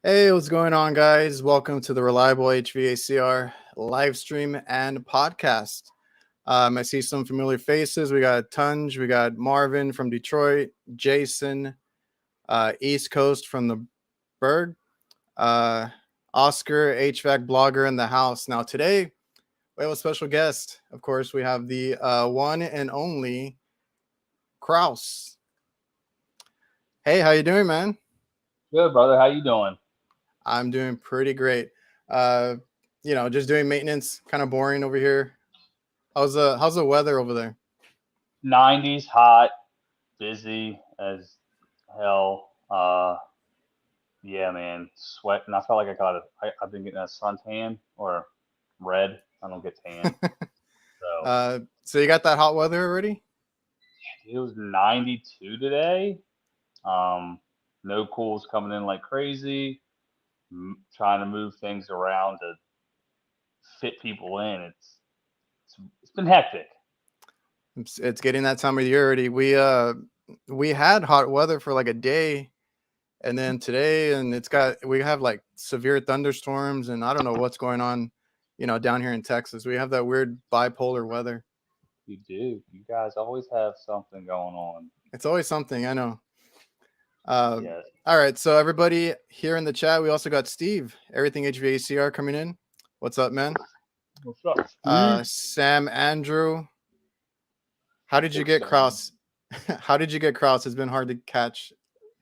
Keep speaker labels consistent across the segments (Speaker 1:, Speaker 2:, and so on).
Speaker 1: Hey, what's going on, guys? Welcome to the Reliable HVACR live stream and podcast. I see some familiar faces. We got Tunj, we got Marvin from Detroit, Jason, East Coast from the Berg, uh, Oscar, HVAC blogger in the house. Now, today we have a special guest. Of course, we have the one and only Krauss. Hey, how you doing, man?
Speaker 2: Good, brother. How you doing?
Speaker 1: I'm doing pretty great. Uh, just doing maintenance, kind of boring over here. How's the weather over there?
Speaker 2: 90s, hot, busy as hell. Yeah, man, sweating. I felt like I've been getting a suntan or red. I don't get tan. So
Speaker 1: So you got that hot weather already?
Speaker 2: it was 92 today. Um, no cools coming in like crazy. Trying to move things around to fit people in. It's been hectic.
Speaker 1: It's getting that time of year already. We had hot weather for like a day, and then today, and we have like severe thunderstorms, and I don't know what's going on, down here in Texas. We have that weird bipolar weather.
Speaker 2: You do. You guys always have something going on.
Speaker 1: It's always something, I know. Uh,
Speaker 2: Yes.
Speaker 1: all right, so everybody here in the chat, we also got Steve, Everything HVACR coming in. What's up, man?
Speaker 2: What's up, Steve?
Speaker 1: Sam, Andrew, how did you
Speaker 2: Big
Speaker 1: get
Speaker 2: Sam.
Speaker 1: Krauss? How did you get Krauss? It's been hard to catch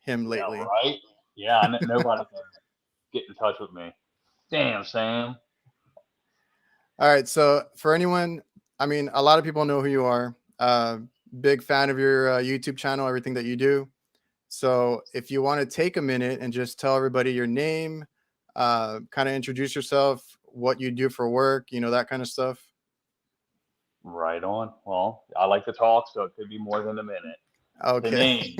Speaker 1: him
Speaker 2: Yeah,
Speaker 1: lately.
Speaker 2: right. Yeah, nobody can get in touch with me. Damn, Sam.
Speaker 1: All right, so for anyone, I mean, a lot of people know who you are. Big fan of your YouTube channel, everything that you do. So if you want to take a minute and just tell everybody your name, kind of introduce yourself, what you do for work, that kind of stuff.
Speaker 2: Right on. Well, I like to talk, so it could be more than a minute. The
Speaker 1: Okay.
Speaker 2: name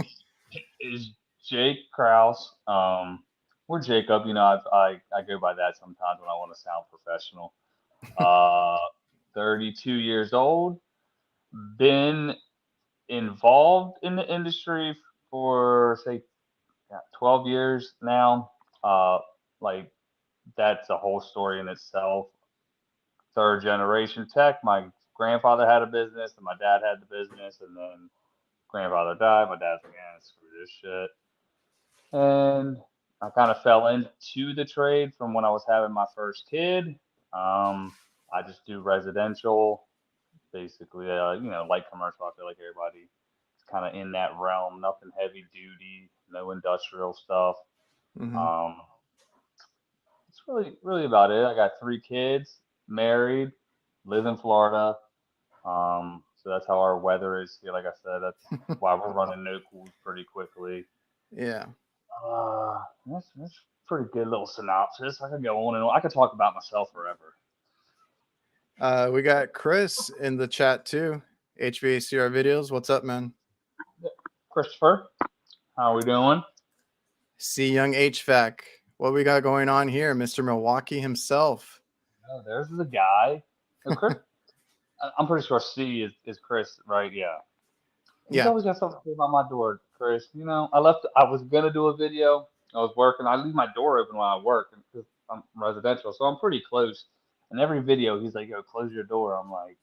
Speaker 2: is Jake Krauss. Or Jacob. I go by that sometimes when I want to sound professional. Uh, 32 years old. Been involved in the industry for say 12 years now. Like that's a whole story in itself. Third generation tech. My grandfather had a business, and my dad had the business, and then grandfather died. My dad's like, "Yeah, screw this shit," and I kind of fell into the trade from when I was having my first kid. I just do residential, basically, light commercial. I feel like everybody is kind of in that realm. Nothing heavy duty, no industrial stuff.
Speaker 1: Hmm.
Speaker 2: Um, it's really about it. I got three kids, married, live in Florida. So that's how our weather is here. Like I said, that's why we're running no cools pretty quickly.
Speaker 1: Yeah.
Speaker 2: That's pretty good little synopsis. I could go on and on. I could talk about myself forever.
Speaker 1: We got Chris in the chat too. HVACR videos. What's up, man?
Speaker 2: Christopher, how are we doing?
Speaker 1: See Young HVAC. What we got going on here, Mr. Milwaukee himself.
Speaker 2: Oh, there's the guy. Oh, Chris, I'm pretty sure C is Chris, right? Yeah. He's
Speaker 1: Yeah.
Speaker 2: always got something to say about my door, Chris. I was gonna do a video. I was working. I leave my door open while I work because I'm residential, so I'm pretty close. And every video, he's like, "Yo, close your door." I'm like,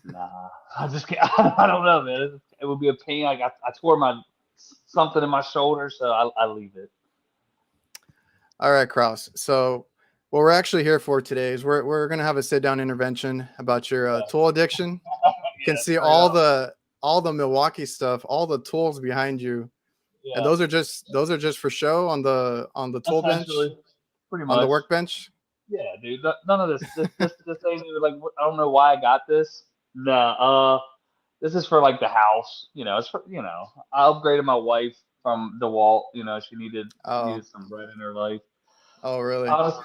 Speaker 2: "Nah, I just can't. I don't know, man. It would be a pain. I tore my something in my shoulder, so I leave it."
Speaker 1: All right, Krauss. So what we're actually here for today is we're gonna have a sit down intervention about your
Speaker 2: Yeah,
Speaker 1: tool addiction. You can
Speaker 2: yeah,
Speaker 1: see
Speaker 2: straight up.
Speaker 1: all the Milwaukee stuff, all the tools behind you, and
Speaker 2: Yeah,
Speaker 1: those are just for show on the tool bench,
Speaker 2: essentially, pretty
Speaker 1: on the
Speaker 2: much.
Speaker 1: workbench.
Speaker 2: Yeah, dude. None of this ain't even like I don't know why I got this. Nah, this is for like the house. It's for I upgraded my wife from DeWalt. She
Speaker 1: Oh,
Speaker 2: needed some bread in her life.
Speaker 1: oh, really?
Speaker 2: Honestly,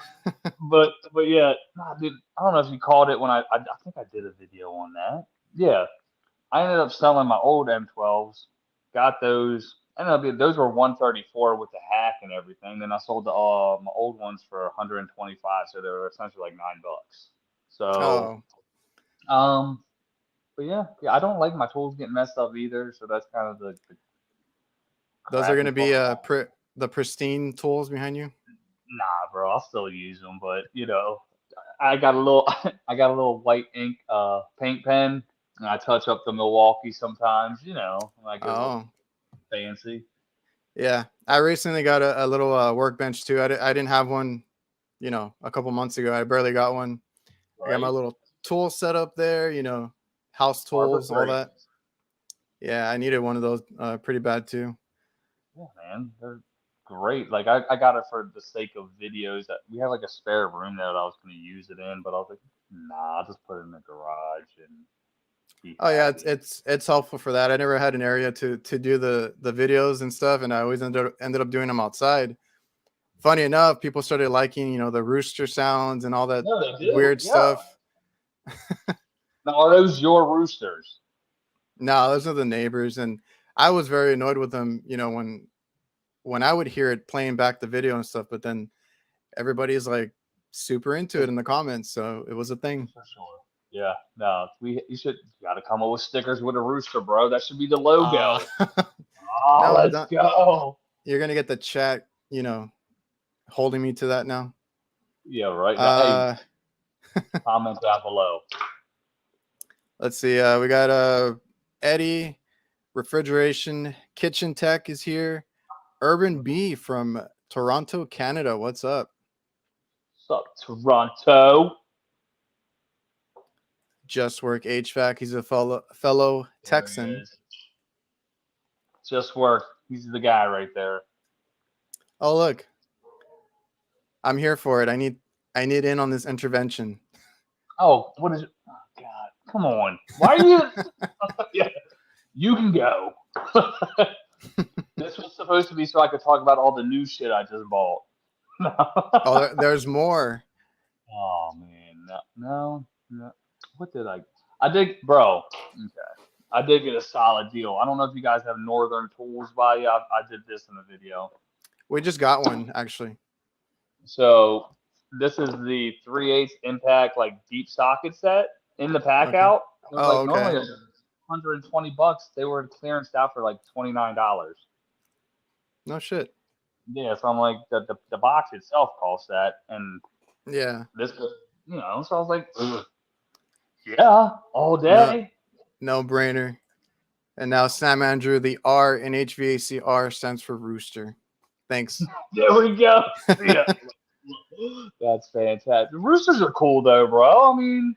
Speaker 2: but yeah, nah, dude. I don't know if you called it when I think I did a video on that. Yeah, I ended up selling my old M12s. Got those. Those were 134 with the hack and everything. Then I sold my old ones for 125, so they were essentially like $9. So
Speaker 1: Oh,
Speaker 2: um, but yeah, I don't like my tools getting messed up either. So that's kind of the
Speaker 1: those are
Speaker 2: crappy
Speaker 1: gonna be
Speaker 2: part about it.
Speaker 1: the pristine tools behind you.
Speaker 2: Nah, bro, I'll still use them, but I got a little I got a little white ink paint pen, and I touch up the Milwaukee sometimes. When I get a little
Speaker 1: Oh,
Speaker 2: fancy.
Speaker 1: yeah. I recently got a little workbench too. I didn't have one, a couple months ago. I barely got one. I got my
Speaker 2: Right?
Speaker 1: little tool set up there, house
Speaker 2: Harbor
Speaker 1: tools, all
Speaker 2: Freight.
Speaker 1: that. Yeah, I needed one of those pretty bad too.
Speaker 2: Yeah, man, they're great. Like I got it for the sake of videos. That we have like a spare room there that I was going to use it in, but I was like, nah, I'll just put it in the garage and be
Speaker 1: Oh yeah, it's
Speaker 2: happy.
Speaker 1: it's it's helpful for that. I never had an area to do the videos and stuff, and I always ended up doing them outside. Funny enough, people started liking, the rooster sounds and all that
Speaker 2: No, they do.
Speaker 1: weird
Speaker 2: Yeah.
Speaker 1: stuff.
Speaker 2: Now, are those your roosters?
Speaker 1: No, those are the neighbors, and I was very annoyed with them, when I would hear it playing back the video and stuff, but then everybody's like super into it in the comments, so it was a thing.
Speaker 2: For sure. Yeah. No, you got to come up with stickers with a rooster, bro. That should be the logo. Oh,
Speaker 1: No,
Speaker 2: let's
Speaker 1: don't,
Speaker 2: go.
Speaker 1: you're gonna get the chat, holding me to that now.
Speaker 2: Yeah, right. Now, hey,
Speaker 1: Uh,
Speaker 2: comment down below.
Speaker 1: let's see. We got Eddie, refrigeration kitchen tech is here. Urban B from Toronto, Canada. What's up?
Speaker 2: What's up, Toronto?
Speaker 1: Just Work HVAC. He's a fellow
Speaker 2: There he
Speaker 1: Texan.
Speaker 2: is. Just work. He's the guy right there.
Speaker 1: Oh look, I'm here for it. I need in on this intervention.
Speaker 2: Oh, what is it? Oh, God. Come on. Why are you? Yeah, you can go. This was supposed to be so I could talk about all the new shit I just bought.
Speaker 1: Oh, there's more.
Speaker 2: Oh man, no. What did I? I did, bro. Okay, I did get a solid deal. I don't know if you guys have Northern Tools by you. I did this in the video.
Speaker 1: We just got one actually.
Speaker 2: So this is the 3/8 impact like deep socket set in the pack
Speaker 1: Okay.
Speaker 2: out. It was
Speaker 1: Oh,
Speaker 2: like
Speaker 1: okay.
Speaker 2: normally $120. They were clearance out for like $29.
Speaker 1: No shit.
Speaker 2: Yeah, so I'm like the box itself costs that, and
Speaker 1: Yeah.
Speaker 2: this, so I was like, ugh, yeah, all
Speaker 1: No,
Speaker 2: day.
Speaker 1: no brainer. And now Sam Andrew, the R in HVACR stands for rooster. Thanks.
Speaker 2: There we go. Yeah, that's fantastic. The roosters are cool though, bro. I mean,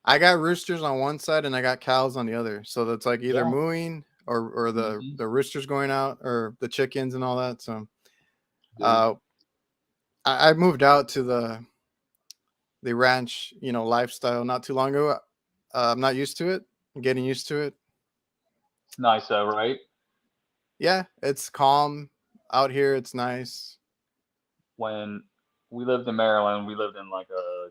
Speaker 1: I got roosters on one side and I got cows on the other. So that's like either
Speaker 2: yeah.
Speaker 1: mooing or
Speaker 2: Hmm.
Speaker 1: the roosters going out or the chickens and all that. So
Speaker 2: Dude,
Speaker 1: uh I moved out to the ranch, lifestyle not too long ago. I'm not used to it. I'm getting used to it.
Speaker 2: it's nice though, right?
Speaker 1: Yeah, it's calm out here. It's nice.
Speaker 2: When we lived in Maryland, we lived in like a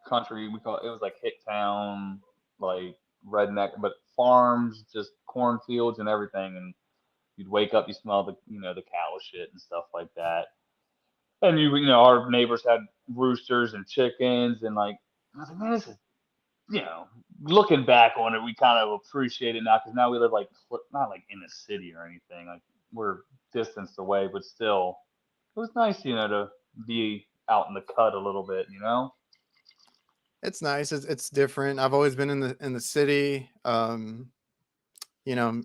Speaker 2: country. We call it was like hick town, like redneck, but farms, just cornfields and everything. And you'd wake up, you smell the cow shit and stuff like that. And our neighbors had roosters and chickens, and like I was like, man, this is, looking back on it, we kind of appreciate it now because now we live like not like in the city or anything, like we're distanced away, but still, it was nice, to be out in the cut a little bit.
Speaker 1: It's nice. It's different. I've always been in the city. And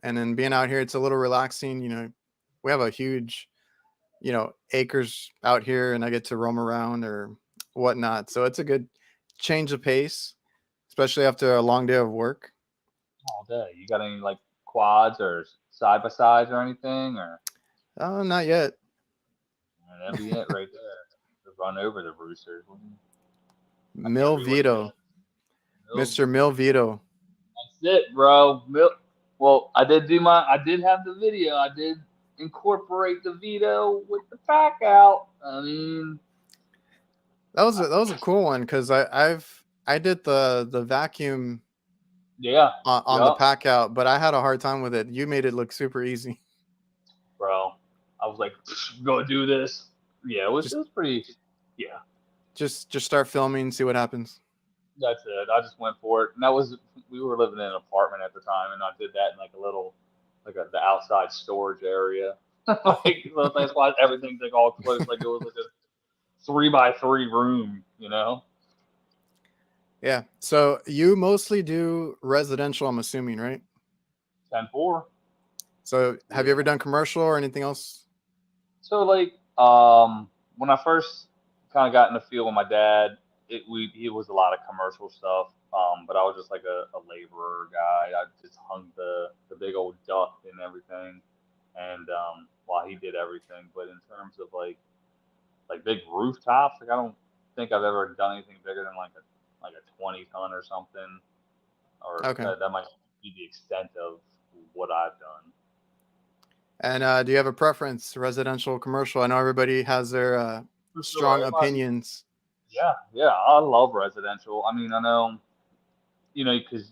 Speaker 1: then being out here, it's a little relaxing. We have a huge, acres out here, and I get to roam around or whatnot. So it's a good change of pace, especially after a long day of work.
Speaker 2: All day. You got any like quads or side by sides or anything, or
Speaker 1: Oh, not yet.
Speaker 2: that'd be it right there. To run over the roosters. I can't
Speaker 1: Mil
Speaker 2: read what it says.
Speaker 1: Vito, Mr. Mil Vito.
Speaker 2: That's it, bro. Well, I did have the video. I did incorporate the video with the pack out. I mean,
Speaker 1: That was a cool one because I did the vacuum
Speaker 2: yeah,
Speaker 1: on the
Speaker 2: yeah,
Speaker 1: pack out, but I had a hard time with it. You made it look super easy.
Speaker 2: bro. I was like, go do this. Yeah, it was
Speaker 1: Just
Speaker 2: it was pretty. Yeah,
Speaker 1: just start filming, see what happens.
Speaker 2: that's it. I just went for it, and we were living in an apartment at the time, and I did that in like a little, the outside storage area. Like, so that's why everything's like all close, like it was like a 3x3 room, you know.
Speaker 1: Yeah. So you mostly do residential, I'm assuming, right?
Speaker 2: 10-4.
Speaker 1: So have you
Speaker 2: Yeah.
Speaker 1: ever done commercial or anything else?
Speaker 2: So like when I first kind of got in the field with my dad, he was a lot of commercial stuff. But I was just like a laborer guy. I just hung the big old duct and everything, and while he did everything. But in terms of like big rooftops, like I don't think I've ever done anything bigger than like a 20 ton or something, or
Speaker 1: Okay.
Speaker 2: that might be the extent of what I've done.
Speaker 1: And do you have a preference, residential, commercial? I know everybody has their
Speaker 2: For sure,
Speaker 1: strong
Speaker 2: everybody.
Speaker 1: opinions.
Speaker 2: Yeah, yeah, I love residential. I mean, I know, because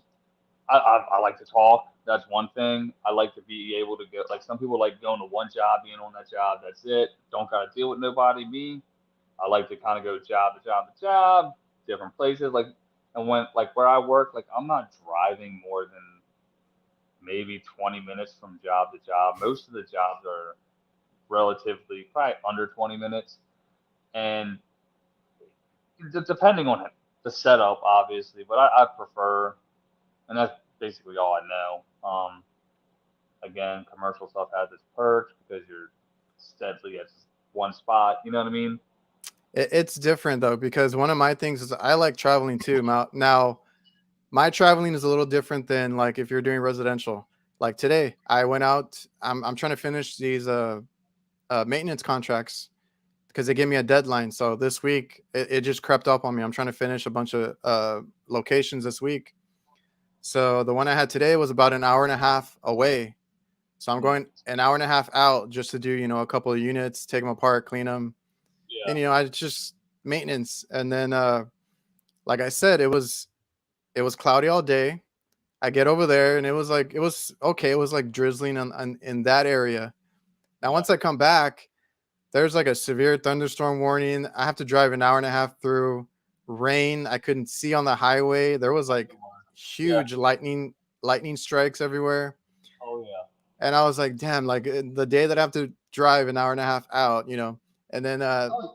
Speaker 2: I like to talk. That's one thing. I like to be able to get, like, some people like going to one job, being on that job, that's it. Don't got to deal with nobody. Me, I like to kind of go job to job to job, different places. Like, and when, like, where I work, like, I'm not driving more than maybe 20 minutes from job to job. Most of the jobs are relatively probably under 20 minutes. And depending on the setup, obviously, but I prefer, and that's basically all I know. Again, commercial stuff has its perks because you're steadily at one spot. You know what I mean?
Speaker 1: It's different though, because one of my things is I like traveling too. Now, my traveling is a little different than like if you're doing residential. Like today, I went out. I'm trying to finish these maintenance contracts because they give me a deadline. So this week it just crept up on me. I'm trying to finish a bunch of locations this week. So the one I had today was about an hour and a half away. So I'm
Speaker 2: Mm,
Speaker 1: going an hour and a half out just to do, a couple of units, take them apart, clean them.
Speaker 2: yeah.
Speaker 1: And, I just maintenance. And then, like I said, it was cloudy all day. I get over there and it was okay. It was like drizzling in that area. Now,
Speaker 2: Yeah.
Speaker 1: once I come back, there's like a severe thunderstorm warning. I have to drive an hour and a half through rain. I couldn't see on the highway. There was like
Speaker 2: Yeah.
Speaker 1: huge lightning strikes everywhere.
Speaker 2: Oh yeah.
Speaker 1: And I was like, damn, like the day that I have to drive an hour and a half out, and then
Speaker 2: Oh,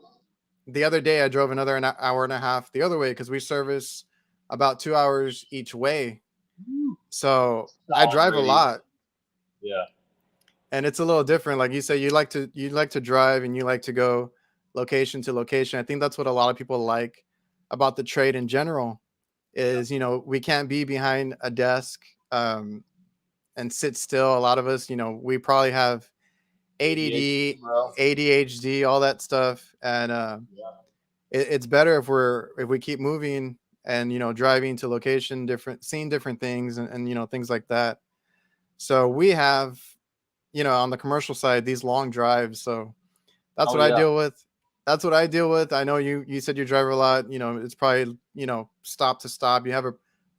Speaker 1: the other day I drove another hour and a half the other way because we service about 2 hours each way.
Speaker 2: woo.
Speaker 1: So I
Speaker 2: Solid
Speaker 1: drive a
Speaker 2: radius.
Speaker 1: lot,
Speaker 2: Yeah.
Speaker 1: and it's a little different. Like you say, you like to drive and you like to go location to location. I think that's what a lot of people like about the trade in general
Speaker 2: Yeah.
Speaker 1: is, we can't be behind a desk and sit still. A lot of us, we probably have
Speaker 2: ADHD,
Speaker 1: ADD,
Speaker 2: bro.
Speaker 1: ADHD, all that stuff, and
Speaker 2: Yeah.
Speaker 1: it's better if we keep moving and driving to location, different, seeing different things, and things like that. So we have on the commercial side these long drives. So that's
Speaker 2: Oh
Speaker 1: what I
Speaker 2: yeah.
Speaker 1: deal with. That's what I deal with. I know you said you drive a lot. It's probably stop to stop. You have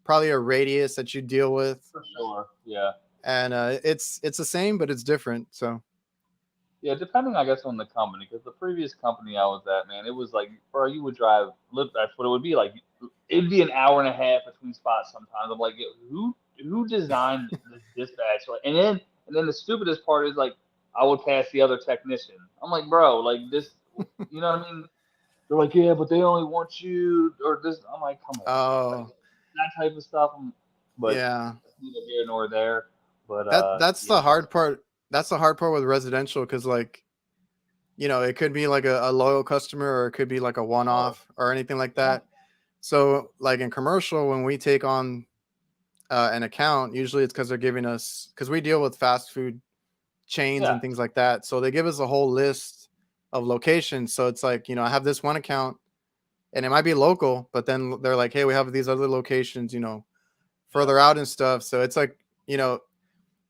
Speaker 1: probably a radius that you deal with,
Speaker 2: For sure. Yeah.
Speaker 1: and it's the same, but it's different. So
Speaker 2: Yeah, depending, I guess, on the company, because the previous company I was at, man, it was like, bro, you would drive. Look, that's what it would be like. It'd be an hour and a half between spots sometimes. I'm like, yo, who designed this dispatch? Like, and then the stupidest part is like, I would pass the other technician. I'm like, bro, like this, you know what I mean? They're like, yeah, but they only want you or this. I'm like, come on, man, like
Speaker 1: oh
Speaker 2: that type of stuff. But
Speaker 1: yeah.
Speaker 2: neither here nor there. But
Speaker 1: That's
Speaker 2: yeah,
Speaker 1: the hard part. That's the hard part with residential because like it could be like a loyal customer or it could be like a
Speaker 2: for sure.
Speaker 1: one-off or anything like
Speaker 2: Yeah,
Speaker 1: that. So like in commercial, when we take on an account, usually it's because they're giving us because we deal with fast food chains
Speaker 2: yeah,
Speaker 1: and things like that. So they give us a whole list of locations. So it's like I have this one account and it might be local, but then they're like, hey, we have these other locations,
Speaker 2: yeah.
Speaker 1: further out and stuff. So it's like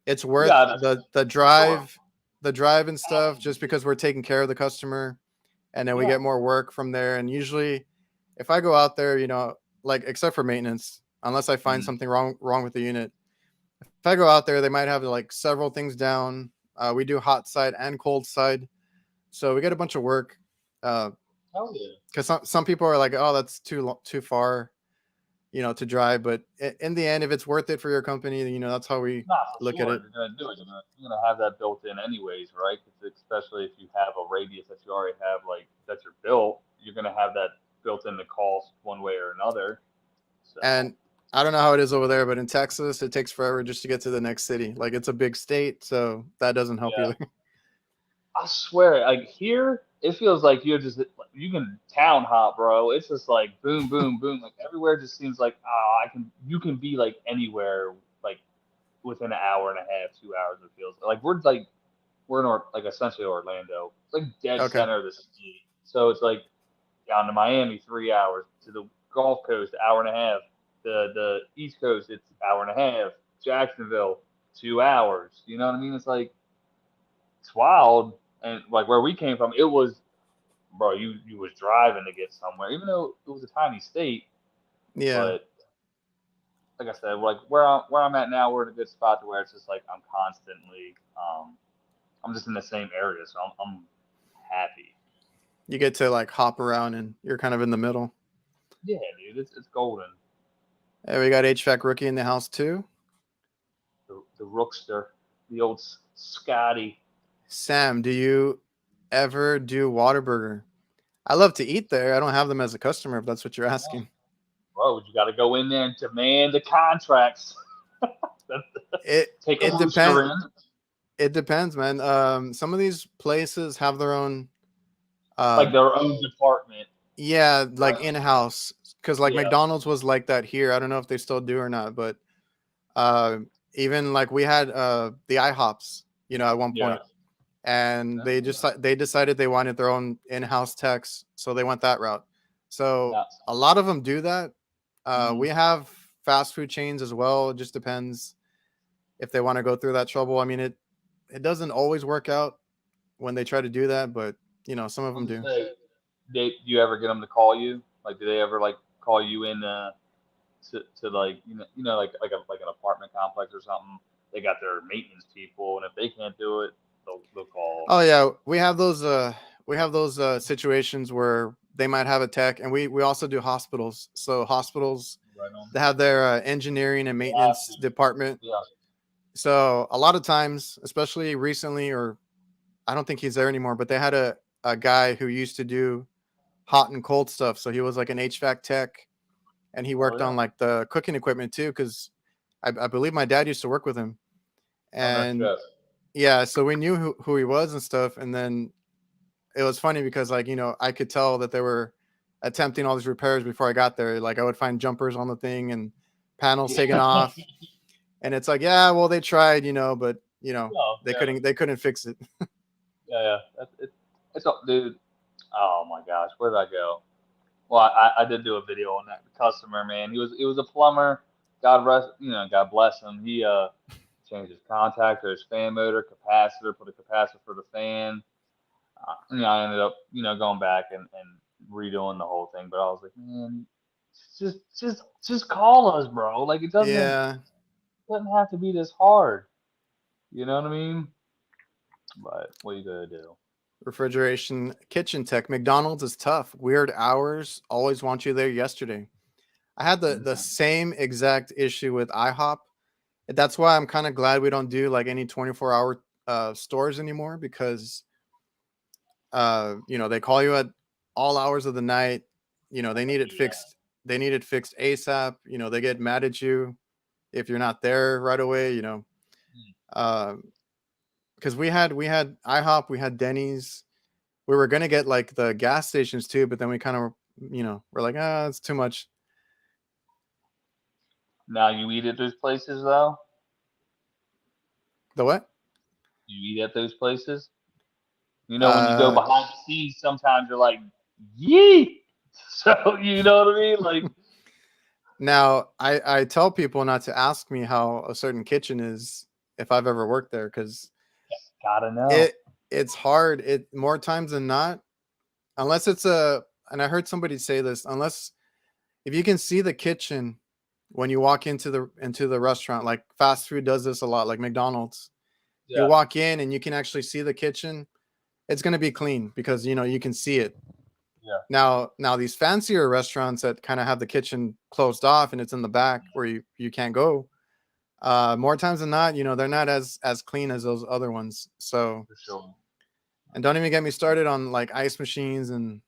Speaker 1: it's
Speaker 2: You
Speaker 1: worth
Speaker 2: got it.
Speaker 1: the
Speaker 2: For sure.
Speaker 1: drive and stuff just
Speaker 2: Absolutely.
Speaker 1: because we're taking care of the customer and then we
Speaker 2: Yeah.
Speaker 1: get more work from there. And usually if I go out there, like except for maintenance, unless I find
Speaker 2: Mm.
Speaker 1: something wrong with the unit, if I go out there, they might have like several things down. We do hot side and cold side, so we get a bunch of work. Because
Speaker 2: Hell yeah.
Speaker 1: some people are like, oh, that's too far, to drive. But in the end, if it's worth it for your company, that's how we
Speaker 2: Nah, for
Speaker 1: look at
Speaker 2: sure.
Speaker 1: it.
Speaker 2: If you're gonna do it, you're gonna have that built in anyways, right? 'Cause especially if you have a radius that you already have, like that you're built,
Speaker 1: And I don't know how it is over there, but in Texas, it takes forever just to get to the next city. Like it's a big state, so that doesn't help
Speaker 2: Yeah,
Speaker 1: either.
Speaker 2: I swear, like here, it feels like you can town hop, bro. It's just like boom, boom, boom. Like everywhere just seems like you can be like anywhere like within an hour and a half, 2 hours. It feels like we're in like essentially Orlando. It's like dead
Speaker 1: Okay.
Speaker 2: center of the city. So it's like down to Miami, 3 hours to the Gulf Coast, hour and a half. The East Coast, it's hour and a half. Jacksonville, 2 hours. You know what I mean? It's like it's wild. And like where we came from, it was bro, you was driving to get somewhere, even though it was a tiny state.
Speaker 1: Yeah.
Speaker 2: But like I said, like where I'm at now, we're in a good spot to where it's just like I'm constantly, I'm just in the same area, so I'm happy.
Speaker 1: You get to like hop around and you're kind of in the middle.
Speaker 2: Yeah, dude, it's golden.
Speaker 1: Hey, we got HVAC rookie in the house too.
Speaker 2: The Rookster, the old Scotty.
Speaker 1: Sam, do you ever do Whataburger? I love to eat there. I don't have them as a customer, if that's what you're asking.
Speaker 2: Bro, you got to go in there and demand the contracts.
Speaker 1: It
Speaker 2: Take a
Speaker 1: it
Speaker 2: rooster
Speaker 1: depends.
Speaker 2: in.
Speaker 1: It depends, man. Some of these places have their own
Speaker 2: Like their own department.
Speaker 1: yeah, like
Speaker 2: Right.
Speaker 1: in-house. Because like
Speaker 2: Yeah.
Speaker 1: McDonald's was like that here. I don't know if they still do or not, but uh even like we had the IHOPs, at one
Speaker 2: Yeah.
Speaker 1: point. And
Speaker 2: That's
Speaker 1: they decided they wanted their own in-house techs, so they went that route. So
Speaker 2: nuts.
Speaker 1: a lot of them do that.
Speaker 2: Mm-hmm.
Speaker 1: We have fast food chains as well. It just depends if they want to go through that trouble. I mean, it doesn't always work out when they try to do that, but some of
Speaker 2: I
Speaker 1: them
Speaker 2: was
Speaker 1: do.
Speaker 2: gonna say, do you ever get them to call you? Like, do they ever like call you in to like like an apartment complex or something? They got their maintenance people, and if they can't do it, they'll call.
Speaker 1: Oh yeah, we have those situations where they might have a tech, and we also do hospitals. So hospitals,
Speaker 2: Right on.
Speaker 1: they have their engineering and
Speaker 2: They have
Speaker 1: maintenance
Speaker 2: to.
Speaker 1: department.
Speaker 2: Yeah.
Speaker 1: So a lot of times, especially recently, or I don't think he's there anymore, but they had a guy who used to do hot and cold stuff. So he was like an HVAC tech, and he
Speaker 2: Oh
Speaker 1: worked
Speaker 2: yeah.
Speaker 1: on like the cooking equipment too, because I believe my dad used to work with him.
Speaker 2: Oh no
Speaker 1: And
Speaker 2: shit.
Speaker 1: yeah, so we knew who he was and stuff. And then it was funny because like, I could tell that they were attempting all these repairs before I got there. Like I would find jumpers on the thing and panels taken
Speaker 2: Yeah.
Speaker 1: off. And it's like, yeah, well, they tried, but
Speaker 2: No.
Speaker 1: they
Speaker 2: Yeah.
Speaker 1: couldn't fix it.
Speaker 2: Yeah. Yeah. It's all, dude. Oh my gosh, where did I go? Well, I did do a video on that customer, man. He was a plumber. God rest, God bless him. He changed his contactor, his fan motor, capacitor, put a capacitor for the fan. I ended up going back and redoing the whole thing. But I was like, man, just call us, bro. Like it
Speaker 1: Yeah.
Speaker 2: doesn't have to be this hard. You know what I mean? But what are you gonna do?
Speaker 1: Refrigeration kitchen tech. McDonald's is tough. Weird hours. Always want you there yesterday. I had the
Speaker 2: Mhm.
Speaker 1: same exact issue with IHOP. That's why I'm kind of glad we don't do like any 24-hour stores anymore, because they call you at all hours of the night. They need it
Speaker 2: Yeah.
Speaker 1: fixed. They need it fixed ASAP. They get mad at you if you're not there right away. Uh, because we had IHOP, we had Denny's. We were gonna get like the gas stations too, but then we kind of we're like, it's too much.
Speaker 2: Now you eat at those places though.
Speaker 1: The what?
Speaker 2: You eat at those places. When you go
Speaker 1: Uh,
Speaker 2: behind the scenes, sometimes you're like, yee. So you know what I mean? Like,
Speaker 1: Now I tell people not to ask me how a certain kitchen is if I've ever worked there, because
Speaker 2: gotta know.
Speaker 1: it it's hard. It more times than not, unless it's a and I heard somebody say this, unless if you can see the kitchen when you walk into the restaurant, like fast food does this a lot, like McDonald's. You
Speaker 2: Yeah,
Speaker 1: walk in and you can actually see the kitchen. It's gonna be clean because you can see it.
Speaker 2: yeah.
Speaker 1: Now these fancier restaurants that kind of have the kitchen closed off and it's in the back where you can't go. More times than not, they're not as clean as those other ones. So,
Speaker 2: For sure.
Speaker 1: and don't even get me started on like ice machines and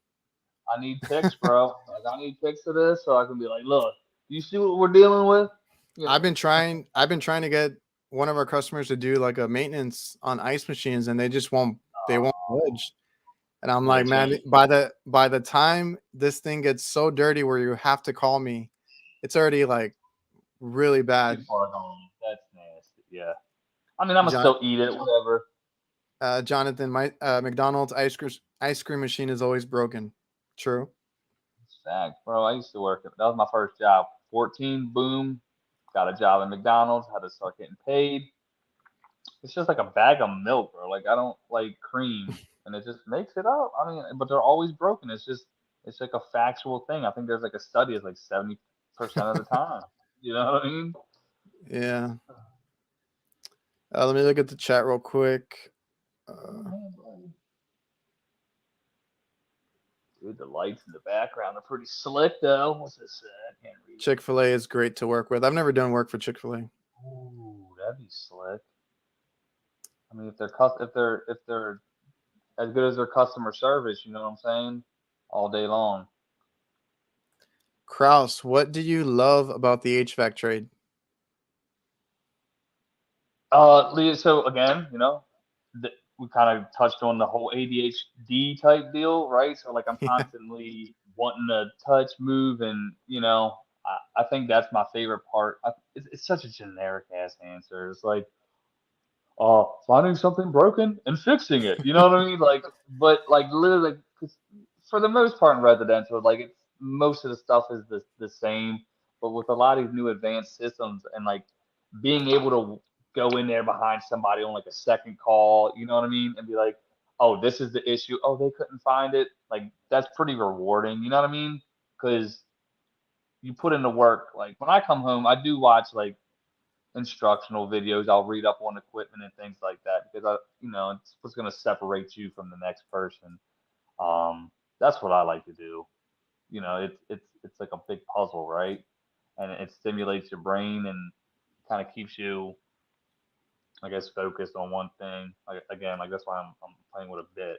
Speaker 2: I need pics, bro. Like, I need pics of this so I can be like, look, You see what we're dealing with? You know.
Speaker 1: I've been trying to get one of our customers to do like a maintenance on ice machines, and they won't budge. And I'm
Speaker 2: You gotta
Speaker 1: like, man,
Speaker 2: change.
Speaker 1: by the time this thing gets so dirty where you have to call me, it's already like really
Speaker 2: Too
Speaker 1: bad.
Speaker 2: far gone. That's nasty. Yeah. I mean, I'm gonna
Speaker 1: John,
Speaker 2: still eat it. Whatever.
Speaker 1: Jonathan, my McDonald's ice cream machine is always broken. True.
Speaker 2: Fact, bro. I used to work. That was my first job. 14, boom. Got a job at McDonald's. Had to start getting paid. It's just like a bag of milk, bro. Like I don't like cream, and it just makes it up. I mean, but they're always broken. It's like a factual thing. I think there's like a study. It's like 70% of the time. You know what I mean?
Speaker 1: Yeah. Let me look at the chat real quick.
Speaker 2: Dude, the lights in the background are pretty slick, though. What's this? I can't read it.
Speaker 1: Chick-fil-A is great to work with. I've never done work for Chick-fil-A.
Speaker 2: Ooh, that'd be slick. I mean, if they're as good as their customer service, you know what I'm saying? All day long.
Speaker 1: Krauss, what do you love about the HVAC trade?
Speaker 2: Leah, so again, we kind of touched on the whole ADHD type deal, right? So like I'm
Speaker 1: Yeah.
Speaker 2: constantly wanting to touch, move, and I think that's my favorite part. It's such a generic ass answer. It's like, finding something broken and fixing it. You know what I mean? Like, but like literally, 'cause for the most part in residential, like it's most of the stuff is the same. But with a lot of these new advanced systems and like being able to go in there behind somebody on like a second call, you know what I mean, and be like, oh, this is the issue. Oh, they couldn't find it. Like that's pretty rewarding. You know what I mean? Because you put in the work. Like when I come home, I do watch like instructional videos. I'll read up on equipment and things like that because it's what's going to separate you from the next person. That's what I like to do. It's like a big puzzle, right? And it stimulates your brain and kind of keeps you, I guess, focused on one thing. Like again, like that's why I'm playing with a bit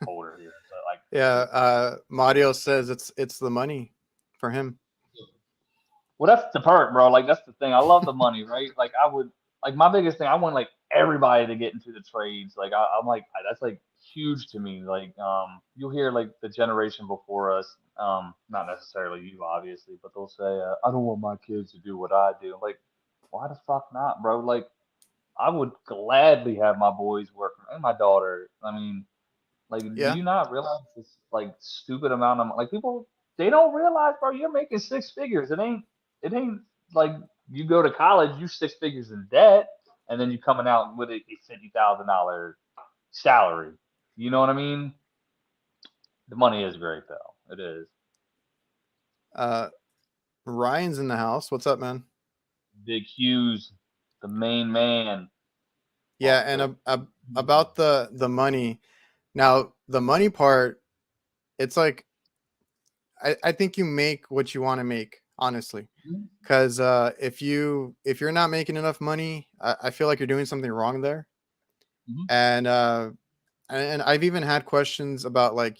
Speaker 2: holder here. But like,
Speaker 1: Yeah, Mario says it's the money for him.
Speaker 2: well, that's the perk, bro. Like that's the thing. I love the money, right? Like I would, like my biggest thing. I want like everybody to get into the trades. Like I'm like that's like huge to me. Like you'll hear like the generation before us, not necessarily you, obviously, but they'll say, I don't want my kids to do what I do. Like, why the fuck not, bro? Like I would gladly have my boys work and my daughter. I mean, like, do
Speaker 1: Yeah.
Speaker 2: you not realize this like stupid amount of like people they don't realize, bro, you're making six figures. It ain't like you go to college, you six figures in debt, and then you coming out with a $50,000 salary. You know what I mean? The money is great though. It is.
Speaker 1: Uh, Ryan's in the house. What's up, man?
Speaker 2: Big Hughes, the main man.
Speaker 1: Yeah, and about the money. Now, the money part, it's like I think you make what you want to make, honestly. Because if you're not making enough money, I feel like you're doing something wrong there.
Speaker 2: Mhm.
Speaker 1: And I've even had questions about like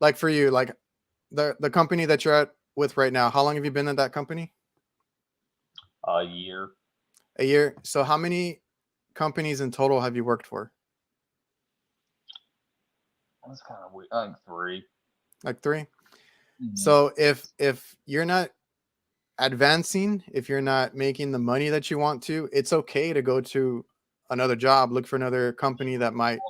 Speaker 1: like for you, like the company that you're at with right now. How long have you been at that company?
Speaker 2: A year.
Speaker 1: A year. So how many companies in total have you worked for?
Speaker 2: That's kind of weird. I think three.
Speaker 1: Like three.
Speaker 2: Mhm.
Speaker 1: So if you're not advancing, if you're not making the money that you want to, it's okay to go to another job, look for another company that might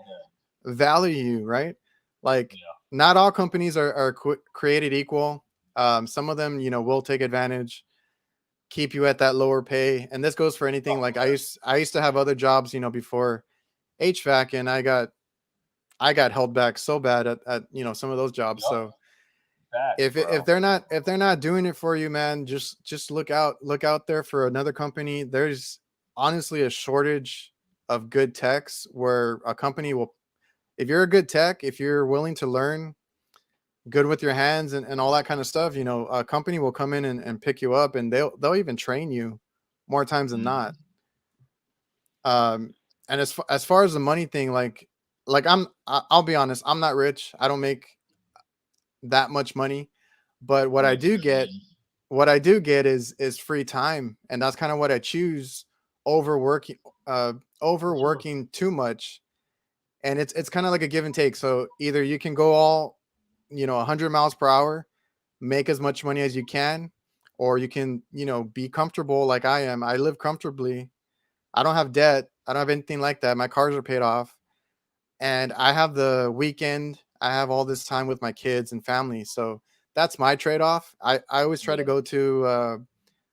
Speaker 1: value you, right? Like
Speaker 2: Yeah.
Speaker 1: not all companies are created equal. Some of them, will take advantage, keep you at that lower pay, and this goes for anything. Like I used to have other jobs, before HVAC, and I got held back so bad at some of those jobs.
Speaker 2: Yep.
Speaker 1: So
Speaker 2: Facts,
Speaker 1: if
Speaker 2: bro.
Speaker 1: they're not doing it for you, man, just look out there for another company. There's honestly a shortage of good techs where a company will, if you're a good tech, if you're willing to learn, good with your hands and all that kind of stuff, a company will come in and pick you up, and they'll even train you more times than not.
Speaker 2: Mhm.
Speaker 1: And as far as the money thing, like I'll be honest, I'm not rich. I don't make that much money, but what I
Speaker 2: Makes
Speaker 1: do
Speaker 2: good
Speaker 1: get,
Speaker 2: news.
Speaker 1: what I do get is free time, and that's kind of what I choose over working uh
Speaker 2: For sure.
Speaker 1: overworking too much. And it's kind of like a give and take. So either you can go all, 100 miles per hour, make as much money as you can, or you can, be comfortable like I am. I live comfortably. I don't have debt. I don't have anything like that. My cars are paid off, and I have the weekend. I have all this time with my kids and family. So that's my trade-off. I always try to
Speaker 2: Yeah.
Speaker 1: go to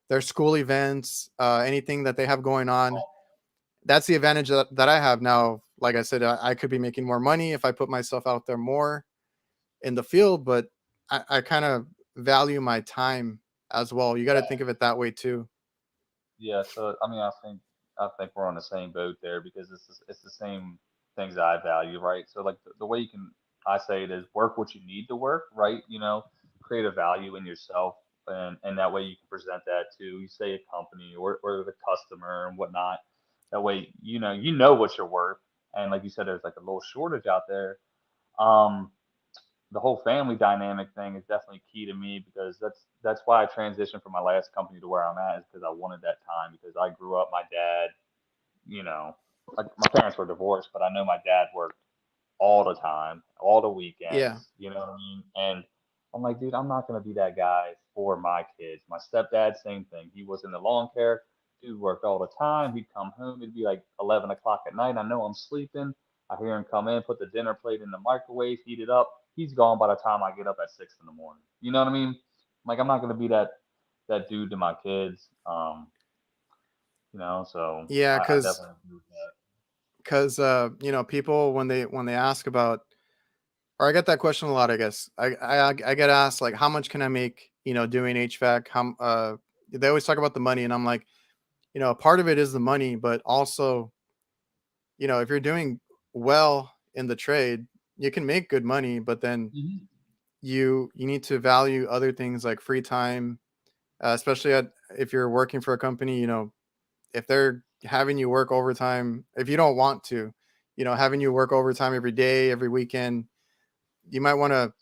Speaker 1: their school events, anything that they have going on. That's the advantage that I have now. Like I said, I could be making more money if I put myself out there more in the field, but I kind of value my time as well. You got to think of it that way too.
Speaker 2: Yeah, so I mean, I think we're on the same boat there because it's the same things I value, right? So like the way you can I say it is work what you need to work, right? Create a value in yourself, and that way you can present that to you say a company or the customer and whatnot. That way you know what you're worth, and like you said, there's like a little shortage out there. Um, the whole family dynamic thing is definitely key to me because that's why I transitioned from my last company to where I'm at is because I wanted that time because I grew up my dad, you know, like my parents were divorced, but I know my dad worked all the time, all the
Speaker 1: Yeah.
Speaker 2: weekends, you know what I mean? And I'm like, dude, I'm not gonna be that guy for my kids. My stepdad, same thing. He was in the lawn care. Dude worked all the time. He'd come home. It'd be like 11 o'clock at night. I know I'm sleeping. I hear him come in, put the dinner plate in the microwave, heat it up. He's gone by the time I get up at 6 in the morning. You know what I mean? Like I'm not gonna be that dude to my kids. So
Speaker 1: Yeah,
Speaker 2: I definitely agree with that.
Speaker 1: cuz people when they ask about, or I get that question a lot, I guess. I get asked like how much can I make, doing HVAC? How they always talk about the money, and I'm like, part of it is the money, but also, if you're doing well in the trade, you can make good money, but then
Speaker 2: Hmm.
Speaker 1: you need to value other things like free time, especially if you're working for a company. If they're having you work overtime, if you don't want to, having you work overtime every day, every weekend, you might want to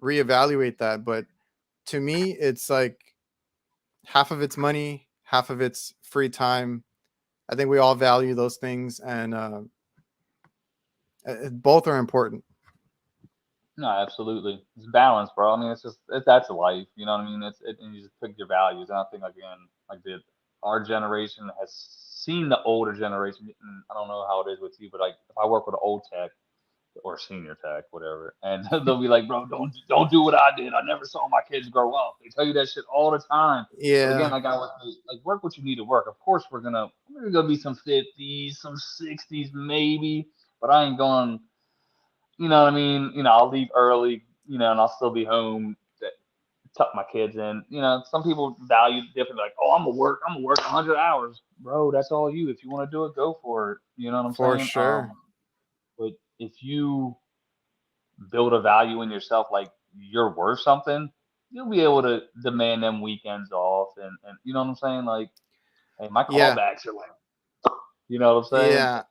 Speaker 1: reevaluate that. But to me, it's like half of it's money, half of it's free time. I think we all value those things, and both are important.
Speaker 2: No, absolutely. It's balance, bro. I mean, that's life. You know what I mean? And you just pick your values. And I think again, like our generation has seen the older generation. And I don't know how it is with you, but like if I work with an old tech or senior tech, whatever, and they'll be like, bro, don't do what I did. I never saw my kids grow up. They tell you that shit all the time. But again,
Speaker 1: Yeah,
Speaker 2: like I was like, work what you need to work. Of course, we're gonna be some 50s, some 60s, maybe, but I ain't going. You know what I mean? I'll leave early, and I'll still be home to tuck my kids in. Some people value it differently, like, oh, I'm gonna work 100 hours, bro. That's all you. If you want to do it, go for it. You know what I'm
Speaker 1: for
Speaker 2: saying?
Speaker 1: sure.
Speaker 2: But if you build a value in yourself, like you're worth something, you'll be able to demand them weekends off, and you know what I'm saying? Like, hey, my
Speaker 1: Yeah,
Speaker 2: callbacks are like, you know what I'm saying?
Speaker 1: yeah.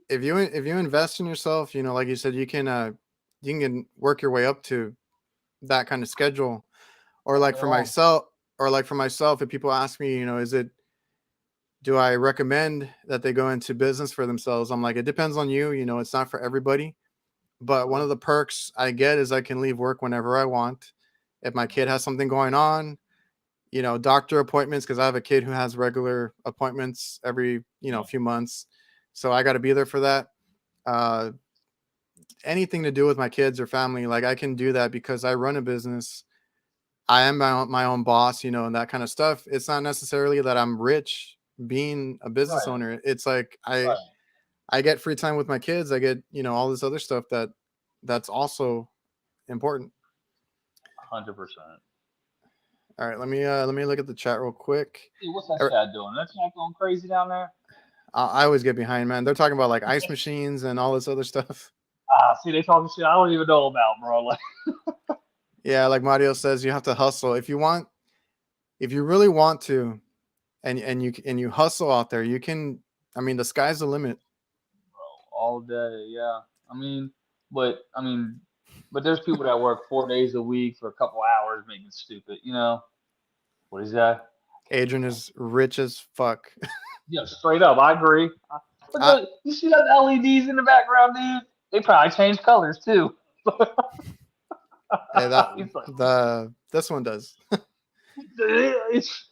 Speaker 1: If you invest in yourself, like you said, you can work your way up to that kind of schedule. Or
Speaker 2: All
Speaker 1: like
Speaker 2: day
Speaker 1: for
Speaker 2: long.
Speaker 1: myself, if people ask me, is it do I recommend that they go into business for themselves? I'm like, it depends on you. It's not for everybody. But one
Speaker 2: True.
Speaker 1: of the perks I get is I can leave work whenever I want. If my kid has something going on, doctor appointments, because I have a kid who has regular appointments every,
Speaker 2: Yeah.
Speaker 1: few months. So I got to be there for that. Uh, Anything to do with my kids or family, like I can do that because I run a business. I am my own boss, and that kind of stuff. It's not necessarily that I'm rich being a business
Speaker 2: Right.
Speaker 1: owner. It's like I
Speaker 2: Right.
Speaker 1: I get free time with my kids. I get, all this other stuff that's also important.
Speaker 2: 100%.
Speaker 1: All right, let me look at the chat real quick.
Speaker 2: Dude, what's that
Speaker 1: Er,
Speaker 2: chat doing? That chat going crazy down there?
Speaker 1: I always get behind, man. They're talking about like ice machines and all this other stuff.
Speaker 2: See, they talking shit I don't even know about, bro. Like,
Speaker 1: Yeah, like Mario says, you have to hustle if you really want to, and you hustle out there. You can. I mean, the sky's the limit.
Speaker 2: all day, yeah. I mean, but there's people that work 4 days a week for a couple hours making stupid, you know? What is that?
Speaker 1: Adrian is rich as fuck.
Speaker 2: Yeah, straight up. I agree.
Speaker 1: I,
Speaker 2: You see that LEDs in the background, dude? They probably change colors too.
Speaker 1: hey, that
Speaker 2: He's like,
Speaker 1: this one does.
Speaker 2: it's,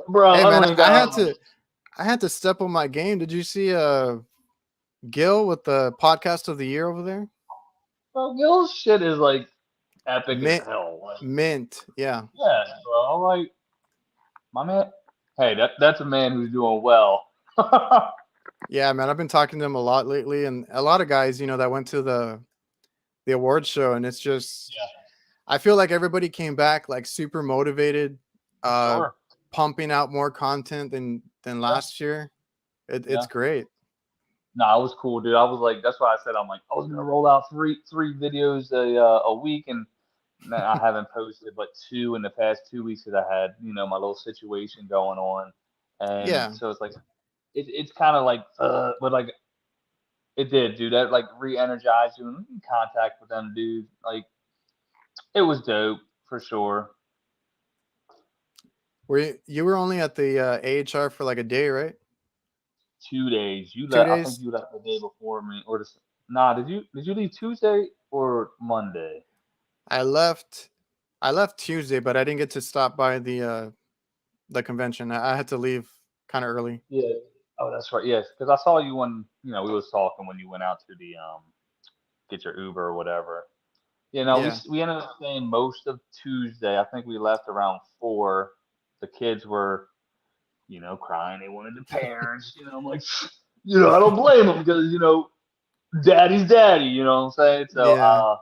Speaker 2: bro,
Speaker 1: Hey
Speaker 2: I
Speaker 1: man,
Speaker 2: don't even got.
Speaker 1: I had to step on my game. Did you see Gil with the podcast of the year over there?
Speaker 2: Bro, Gil's shit is like epic as
Speaker 1: Mint,
Speaker 2: hell. Like,
Speaker 1: mint, yeah.
Speaker 2: yeah, bro. I'm like, my man. Hey, that's a man who's doing well.
Speaker 1: Yeah, man, I've been talking to him a lot lately, and a lot of guys, that went to the awards show, and it's just
Speaker 2: Yeah,
Speaker 1: I feel like everybody came back like super motivated,
Speaker 2: for
Speaker 1: uh,
Speaker 2: sure.
Speaker 1: pumping out more content than
Speaker 2: Yeah,
Speaker 1: last year. It's
Speaker 2: yeah.
Speaker 1: great.
Speaker 2: No, it was cool, dude. I was like, that's why I said I'm like, I was gonna roll out three videos a week, and man, I haven't posted but two in the past 2 weeks because I had my little situation going on, and
Speaker 1: Yeah,
Speaker 2: so it's like it's kind of like but like it did, dude. That like re-energized you and in contact with them, dude. Like it was dope for sure.
Speaker 1: you were only at the AHR for like a day, right?
Speaker 2: 2 days. You
Speaker 1: 2
Speaker 2: left. I think
Speaker 1: days.
Speaker 2: you left the day before me, or this. Nah, did you leave Tuesday or Monday?
Speaker 1: I left I left Tuesday, but I didn't get to stop by the convention. I had to leave kind of early.
Speaker 2: Yeah. Oh, that's right. Yes, because I saw you when we was talking when you went out to the get your Uber or whatever.
Speaker 1: Yeah.
Speaker 2: We ended up staying most of Tuesday. I think we left around 4. The kids were crying. They wanted the parents. I'm like, I don't blame them because daddy's daddy. You know what I'm saying? So
Speaker 1: Yeah.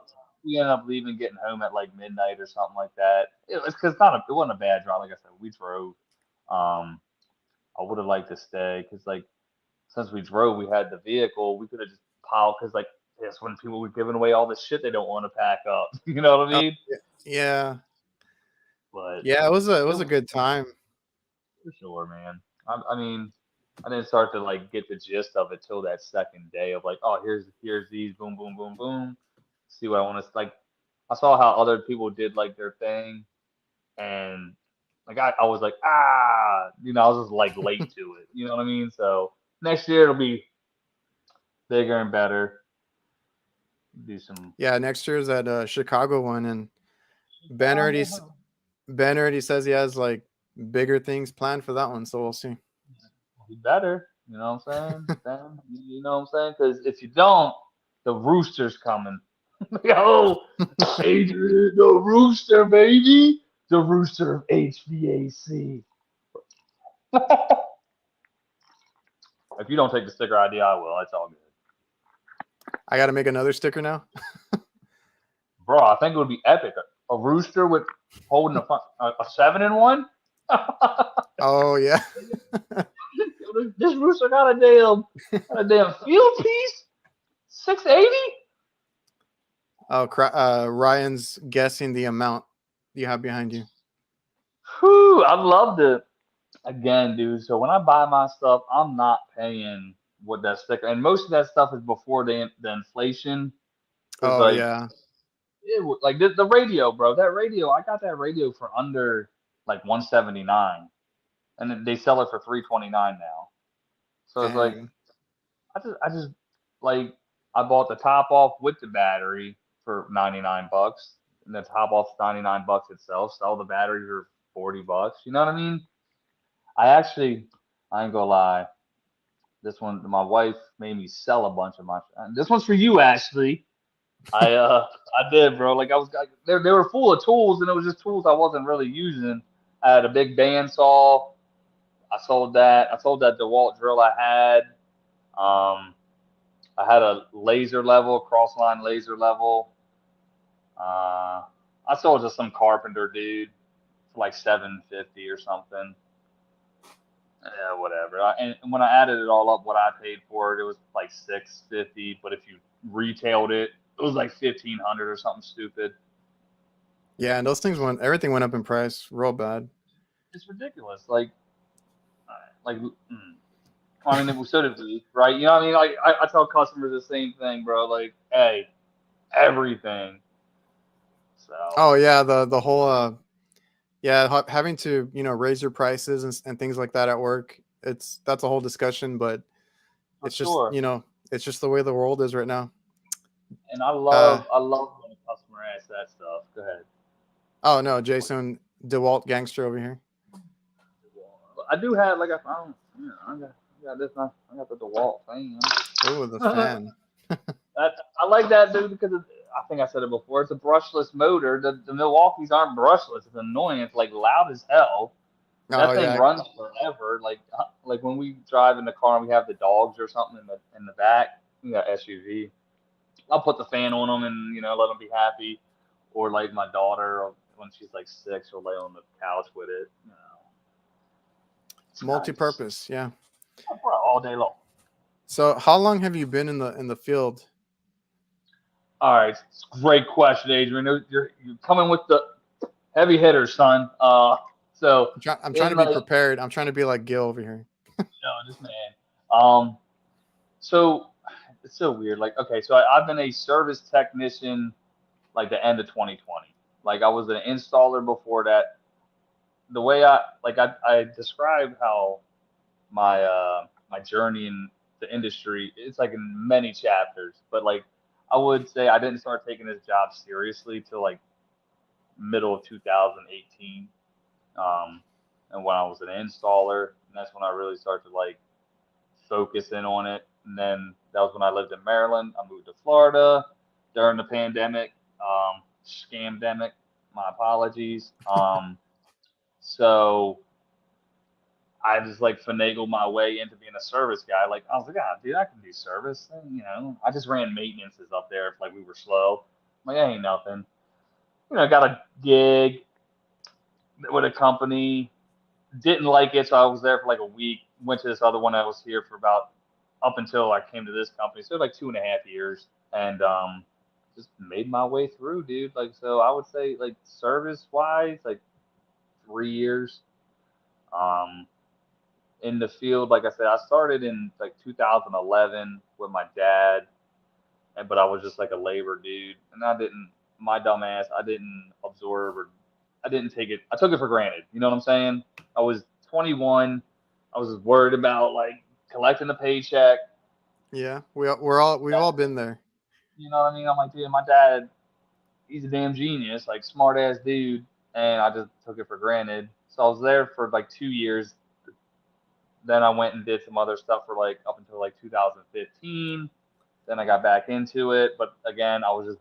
Speaker 2: we ended up leaving, getting home at like midnight or something like that. It was because it wasn't a bad drive. Like I said, we drove. Um, I would have liked to stay because like since we drove, we had the vehicle. We could have just piled because like that's when people were giving away all the shit they don't want to pack up. You know what I
Speaker 1: Oh,
Speaker 2: mean?
Speaker 1: yeah. Yeah.
Speaker 2: But
Speaker 1: Yeah, it
Speaker 2: it
Speaker 1: was a
Speaker 2: was
Speaker 1: good time.
Speaker 2: for sure, man. I mean, I didn't start to like get the gist of it till that second day of like, oh, here's these, boom, boom, boom, boom. See what I want to like. I saw how other people did like their thing, and like I was like, I was just like late to it. You know what I mean? So next year it'll be bigger and better. Do some.
Speaker 1: Yeah, next year's that Chicago one, and Ben already s-
Speaker 2: Chicago.
Speaker 1: Ben already says he has like bigger things planned for that one, so we'll see.
Speaker 2: Be better. You know what I'm saying? Sam? You know what I'm saying? Because if you don't, the rooster's coming. Yo, Adrian, the rooster, baby. The rooster of HVAC. If you don't take the sticker ID, I will. It's all good.
Speaker 1: I got to make another sticker now.
Speaker 2: Bro, I think it would be epic. A rooster with holding a 7-in-1.
Speaker 1: Oh yeah.
Speaker 2: This rooster got a damn field piece. 680.
Speaker 1: Oh, Ryan's guessing the amount you have behind you.
Speaker 2: Whew, I loved it. Again, dude. So when I buy my stuff, I'm not paying what that sticker, and most of that stuff is before the inflation. Because
Speaker 1: Oh
Speaker 2: like
Speaker 1: yeah.
Speaker 2: like the radio, bro. That radio, I got that radio for under like 179, and then they sell it for 329 now. So it's like
Speaker 1: Dang.
Speaker 2: I just like I bought the top off with the battery for $99, and the top off's $99 itself. Sell the battery for $40. You know what I mean? I ain't gonna lie. This one, my wife made me sell a bunch of my. This one's for you, Ashley. I did, bro. Like they were full of tools, and it was just tools I wasn't really using. I had a big bandsaw. I sold that. I sold that DeWalt drill I had. I had a laser level, cross line laser level. I sold it to some carpenter dude for like 750 or something. Yeah, whatever. And when I added it all up, what I paid for it was like 650. But if you retailed it, it was like 1,500 or something stupid.
Speaker 1: Yeah, and those things everything went up in price real bad.
Speaker 2: It's ridiculous. I mean, so did we, right? You know what I mean? Like I tell customers the same thing, bro. Like, hey, everything. So
Speaker 1: Oh yeah, the whole Yeah, having to raise your prices and things like that at work. That's a whole discussion, but
Speaker 2: For
Speaker 1: it's just
Speaker 2: sure.
Speaker 1: it's just the way the world is right now.
Speaker 2: And I
Speaker 1: Uh
Speaker 2: love when a customer asks that stuff. Go ahead.
Speaker 1: oh no, Jason DeWalt gangster over here.
Speaker 2: I do have like I don't, you know, I got this. I got the DeWalt fan.
Speaker 1: Oh, the fan.
Speaker 2: I like that dude because I think I said it before. It's a brushless motor. The Milwaukee's aren't brushless. It's annoying. It's like loud as hell.
Speaker 1: Oh
Speaker 2: That thing
Speaker 1: yeah,
Speaker 2: runs forever. Like when we drive in the car and we have the dogs or something in the back. We got SUV. I'll put the fan on them and let them be happy. Or like my daughter when she's like 6, she'll lay on the couch with it. It's nice.
Speaker 1: multi-purpose. Yeah.
Speaker 2: All day long.
Speaker 1: So how long have you been in the field?
Speaker 2: All right, great question, Adrian. You're coming with the heavy hitters, son. So
Speaker 1: I'm trying to
Speaker 2: in
Speaker 1: be
Speaker 2: like
Speaker 1: prepared. I'm trying to be like Gil over here.
Speaker 2: this man. So it's so weird. Like, okay, so I've been a service technician like the end of 2020. Like I was an installer before that. The way I describe how my journey in the industry, it's like in many chapters, but like I would say I didn't start taking this job seriously till like middle of 2018. And when I was an installer, and that's when I really started to like focus in on it. And then that was when I lived in Maryland. I moved to Florida during the pandemic, scamdemic. My apologies. So I just like finagled my way into being a service guy. Like I was like, ah, dude, I can do service. And, I just ran maintenances up there if like we were slow. I'm like, that ain't nothing. Got a gig with a company. Didn't like it, so I was there for like a week. Went to this other one that was here for about up until I came to this company. So like 2.5 years, and just made my way through, dude. Like so, I would say like service wise, like 3 years. Um, in the field, like I said, I started in like 2011 with my dad, but I was just like a labor dude, and my dumb ass, I didn't absorb or I didn't take it. I took it for granted. You know what I'm saying? I was 21. I was worried about like collecting a paycheck.
Speaker 1: Yeah, we've all been there.
Speaker 2: You know what I mean? I'm like, dude, my dad, he's a damn genius, like smart ass dude, and I just took it for granted. So I was there for like 2 years. Then I went and did some other stuff for like up until like 2015. Then I got back into it, but again, I was just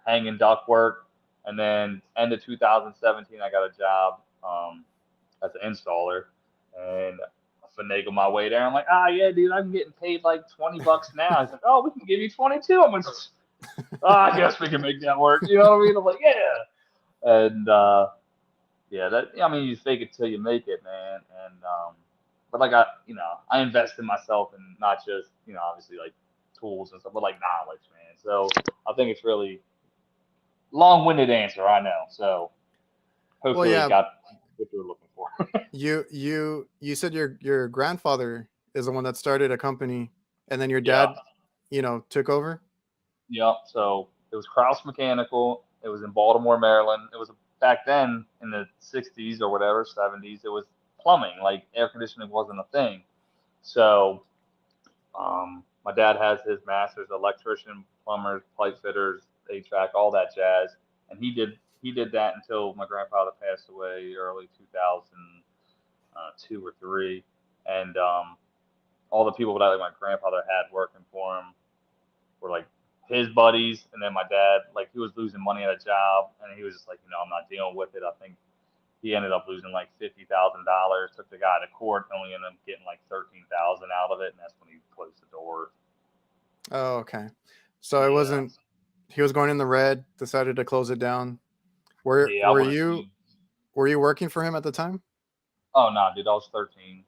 Speaker 2: hanging duck work. And then end of 2017, I got a job as an installer, and I finagled my way there. I'm like, yeah, dude, I'm getting paid like $20 now. He's like, oh, we can give you 22. I'm like, I guess we can make that work. You know what I mean? I'm like, yeah. And yeah, you fake it till you make it, man. And but like I invest in myself and not just obviously like tools and stuff, but like knowledge, man. So I think it's really long-winded answer, I know. So
Speaker 1: Well,
Speaker 2: hopefully it
Speaker 1: yeah,
Speaker 2: got what you were looking for.
Speaker 1: you said your grandfather is the one that started a company, and then your
Speaker 2: Yeah.
Speaker 1: dad, took over.
Speaker 2: Yep. So it was Krauss Mechanical. It was in Baltimore, Maryland. It was back then in the 60s or whatever, 70s. It was plumbing. Like air conditioning wasn't a thing. So my dad has his master's, electrician, plumbers, pipe fitters, HVAC, all that jazz, and he did that until my grandfather passed away early 2002 or three, and all the people that like my grandfather had working for him were like his buddies, and then my dad, like he was losing money at a job, and he was just like, I'm not dealing with it. I think he ended up losing like $50,000. Took the guy to court, only ended up getting like 13,000 out of it, and that's when he closed the door.
Speaker 1: Oh, okay. So it
Speaker 2: Yeah,
Speaker 1: wasn't. He was going in the red. Decided to close it down. Were
Speaker 2: yeah, I
Speaker 1: were
Speaker 2: would
Speaker 1: you
Speaker 2: assume.
Speaker 1: were you working for him at the time?
Speaker 2: Oh no, dude, I was 13.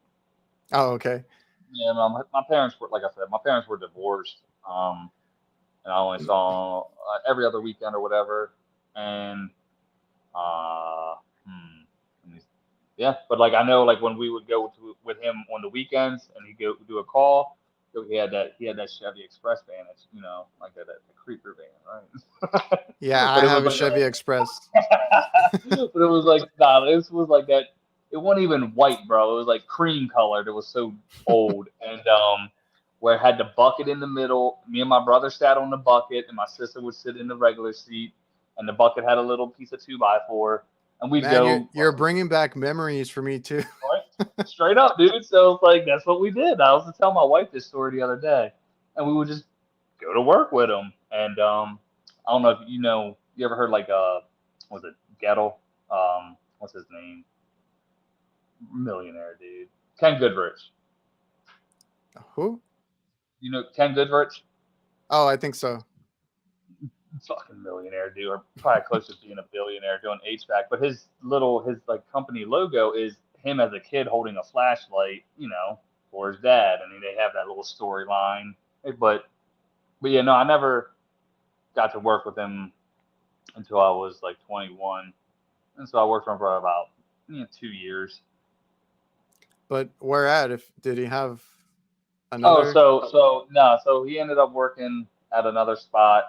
Speaker 1: Oh, okay.
Speaker 2: Yeah, my parents were, like I said, my parents were divorced. And I only saw every other weekend or whatever. And uh, hmm, yeah, but like I know, like when we would go with him on the weekends, and he'd go do a call. So he had that Chevy Express van. It's like that creeper van, right?
Speaker 1: Yeah,
Speaker 2: But
Speaker 1: I
Speaker 2: it was
Speaker 1: have a
Speaker 2: like
Speaker 1: Chevy Express.
Speaker 2: But it was like, nah, this was like that. It wasn't even white, bro. It was like cream colored. It was so old. And where it had the bucket in the middle. Me and my brother sat on the bucket, and my sister would sit in the regular seat. And the bucket had a little piece of 2x4. And we'd
Speaker 1: Man, you're
Speaker 2: go,
Speaker 1: you're bringing back memories for me too.
Speaker 2: right? Straight up, dude. So it's like, that's what we did. I was to tell my wife this story the other day. And we would just go to work with him. And I don't know if you know, you ever heard like, was it Gettle? What's his name? Millionaire dude. Ken Goodrich.
Speaker 1: Who?
Speaker 2: You know Ken Goodrich?
Speaker 1: Oh, I think so.
Speaker 2: Fucking millionaire dude, or probably close to being a billionaire doing HVAC. But his like company logo is him as a kid holding a flashlight, for his dad. I mean, they have that little storyline. But yeah, no, I never got to work with him until I was like 21, and so I worked for him for about 2 years.
Speaker 1: But where at? If did he have
Speaker 2: Oh,
Speaker 1: another?
Speaker 2: so no, so he ended up working at another spot.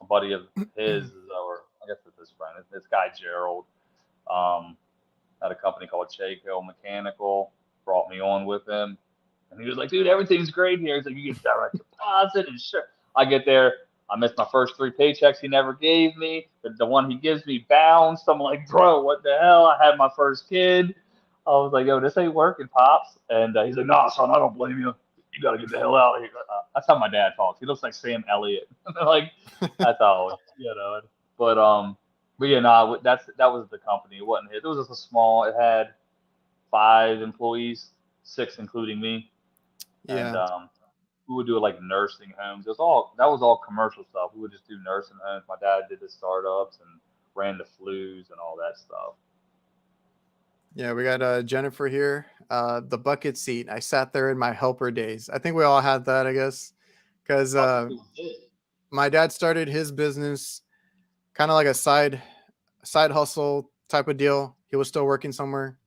Speaker 2: A buddy of his, or I guess it's his friend, this guy Gerald, um, at a company called Chaco Mechanical, brought me on with him, and he was like, "Dude, everything's great here." He's like, "You get direct deposit and sure." I get there, I missed my first 3 paychecks he never gave me. The one he gives me bounced. I'm like, "Bro, what the hell?" I had my first kid. I was like, "Yo, this ain't working, pops." And he's like, "Nah, son, I don't blame you. You got to get the hell out of here." That's how my dad talks. He looks like Sam Elliott. Like, that's how, But but yeah, nah, that was the company. It wasn't his. It was just a small. It had 5 employees, 6 including me, and
Speaker 1: Yeah.
Speaker 2: we would do like nursing homes. That was all commercial stuff. We would just do nursing homes. My dad did the startups and ran the flus and all that stuff.
Speaker 1: Yeah, we got Jennifer here. The bucket seat. I sat there in my helper days. I think we all had that, I guess, because
Speaker 2: Probably did.
Speaker 1: my dad started his business kind of like a side hustle type of deal. He was still working somewhere.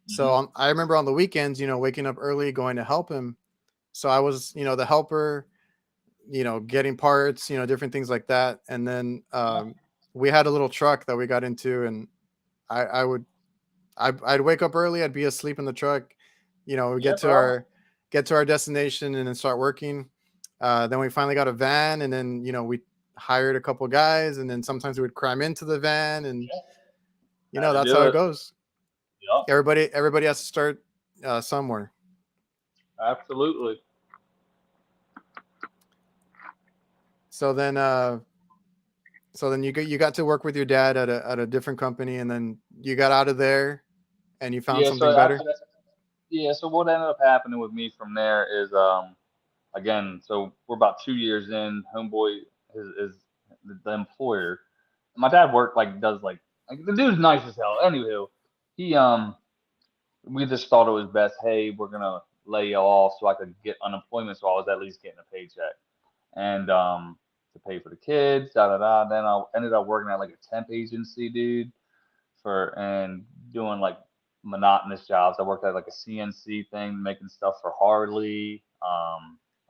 Speaker 1: So
Speaker 2: Hmm.
Speaker 1: I remember on the weekends, waking up early, going to help him. So I was, the helper, getting parts, different things like that. And then
Speaker 2: Yeah,
Speaker 1: we had a little truck that we got into, and I would I'd wake up early. I'd be asleep in the truck. We
Speaker 2: yeah, bro.
Speaker 1: get to our destination and then start working. Then we finally got a van, and then we hired a couple guys, and then sometimes we would climb into the van, and
Speaker 2: Yeah, had to
Speaker 1: that's
Speaker 2: do
Speaker 1: how it
Speaker 2: it.
Speaker 1: goes.
Speaker 2: Yep,
Speaker 1: Everybody has to start somewhere.
Speaker 2: absolutely.
Speaker 1: So then you got to work with your dad at a different company, and then you got out of there and you found
Speaker 2: Yeah.
Speaker 1: something
Speaker 2: So after
Speaker 1: better.
Speaker 2: that, yeah. So what ended up happening with me from there is, again, so we're about 2 years in. Homeboy is the employer. My dad worked like does like the dude's nice as hell. Anywho, he we just thought it was best. Hey, we're gonna lay you off so I could get unemployment, so I was at least getting a paycheck and to pay for the kids. Da da da. Then I ended up working at like a temp agency, dude, for and doing like monotonous jobs. I worked at like a CNC thing, making stuff for Harley.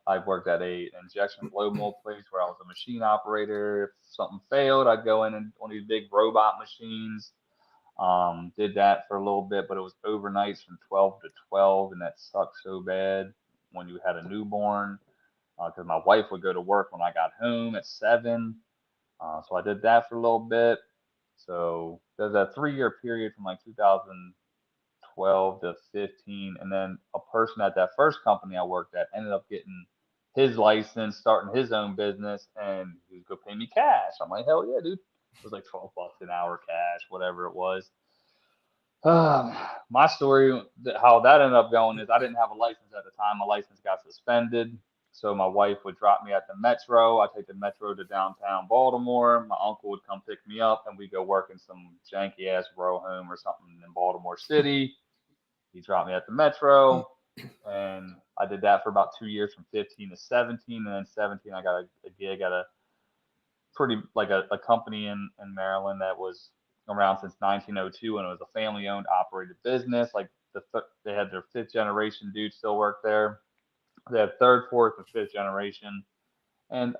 Speaker 2: I worked at a injection blow mold place where I was a machine operator. If something failed, I'd go in and one of these big robot machines. Did that for a little bit, but it was overnights from 12 to 12, and that sucked so bad when you had a newborn. Because my wife would go to work when I got home at 7. So I did that for a little bit. So there's a 3-year period from like 2012 to 15, and then a person at that first company I worked at ended up getting his license, starting his own business, and he was gonna pay me cash. I'm like, hell yeah, dude. It was like $12 an hour cash, whatever it was. My story, how that ended up going is I didn't have a license at the time. My license got suspended. So my wife would drop me at the metro. I take the metro to downtown Baltimore. My uncle would come pick me up, and we go work in some janky ass row home or something in Baltimore City. He dropped me at the metro, and I did that for about 2 years, from 15 to 17. And then 17, I got a gig at a pretty like a company in Maryland that was around since 1902, and it was a family owned operated business. Like they had their fifth generation dude still work there. They had third, fourth, and fifth generation, and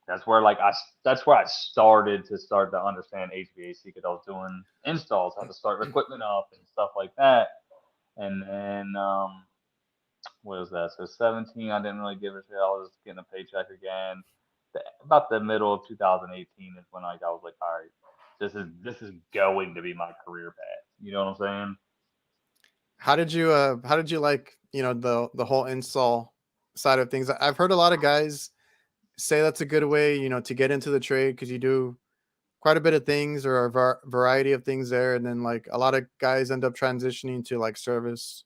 Speaker 2: that's where that's where I started to understand HVAC because I was doing installs, how to start equipment up and stuff like that. And then what was that? So 17, I didn't really give a shit. I was getting a paycheck again. About the middle of 2018 is when I was like, all right, this is going to be my career path. You know what I'm saying?
Speaker 1: How did you like, the whole install side of things? I've heard a lot of guys say that's a good way, to get into the trade because you do quite a bit of things or a variety of things there, and then like a lot of guys end up transitioning to like service.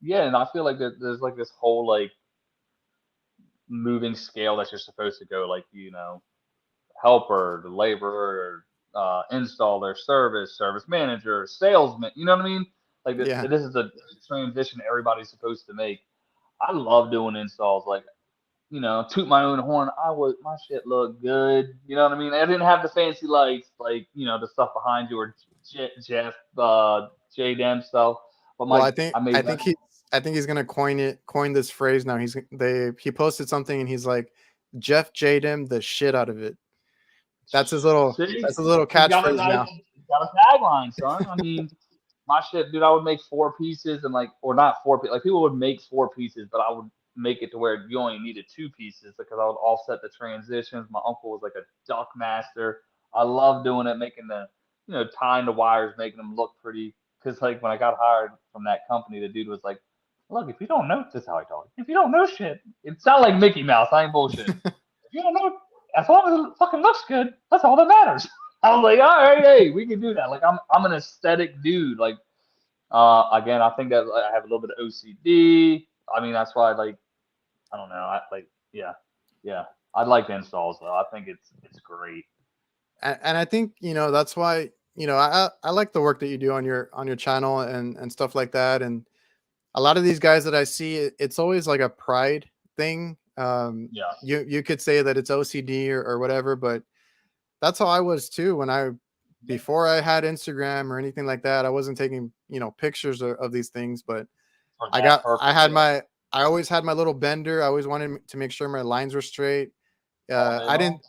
Speaker 2: Yeah, and I feel like there's like this whole like moving scale that you're supposed to go like helper, the laborer, installer, service manager, salesman. You know what I mean? Like
Speaker 1: Yeah.
Speaker 2: this is the transition everybody's supposed to make. I love doing installs. Like toot my own horn. My shit looked good. You know what I mean? I didn't have the fancy lights like the stuff behind you or Jeff J Dem stuff. But
Speaker 1: Well,
Speaker 2: my I
Speaker 1: I
Speaker 2: made
Speaker 1: think he's gonna coin this phrase now. He posted something and he's like, Jeff Jaden the shit out of it.
Speaker 2: see,
Speaker 1: That's his little
Speaker 2: he's got a
Speaker 1: catchphrase
Speaker 2: nice
Speaker 1: now.
Speaker 2: he's got a tagline, son. I mean, my shit, dude, I would make four pieces and or not four pieces. Like people would make four pieces, but I would make it to where you only needed two pieces because I would offset the transitions. My uncle was like a duck master. I love doing it, making tying the wires, making them look pretty. Because like when I got hired from that company, the dude was like, "Look, if you don't know, this is how I talk. If you don't know shit, it sounds like Mickey Mouse. I ain't bullshitting. If you don't know, as long as it fucking looks good, that's all that matters." I was like, all right, hey, we can do that. Like I'm an aesthetic dude. Like again, I think that I have a little bit of OCD. I mean, that's why like I don't know. I like yeah, yeah. I like installs though. I think it's great.
Speaker 1: And I think that's why I like the work that you do on your channel and stuff like that. And a lot of these guys that I see, it's always like a pride thing.
Speaker 2: Yeah.
Speaker 1: You could say that it's OCD or whatever, but that's how I was too when before I had Instagram or anything like that. I wasn't taking pictures of these things, but
Speaker 2: For that purpose, yeah.
Speaker 1: I always had my little bender. I always wanted to make sure my lines were straight.
Speaker 2: All day
Speaker 1: I
Speaker 2: long.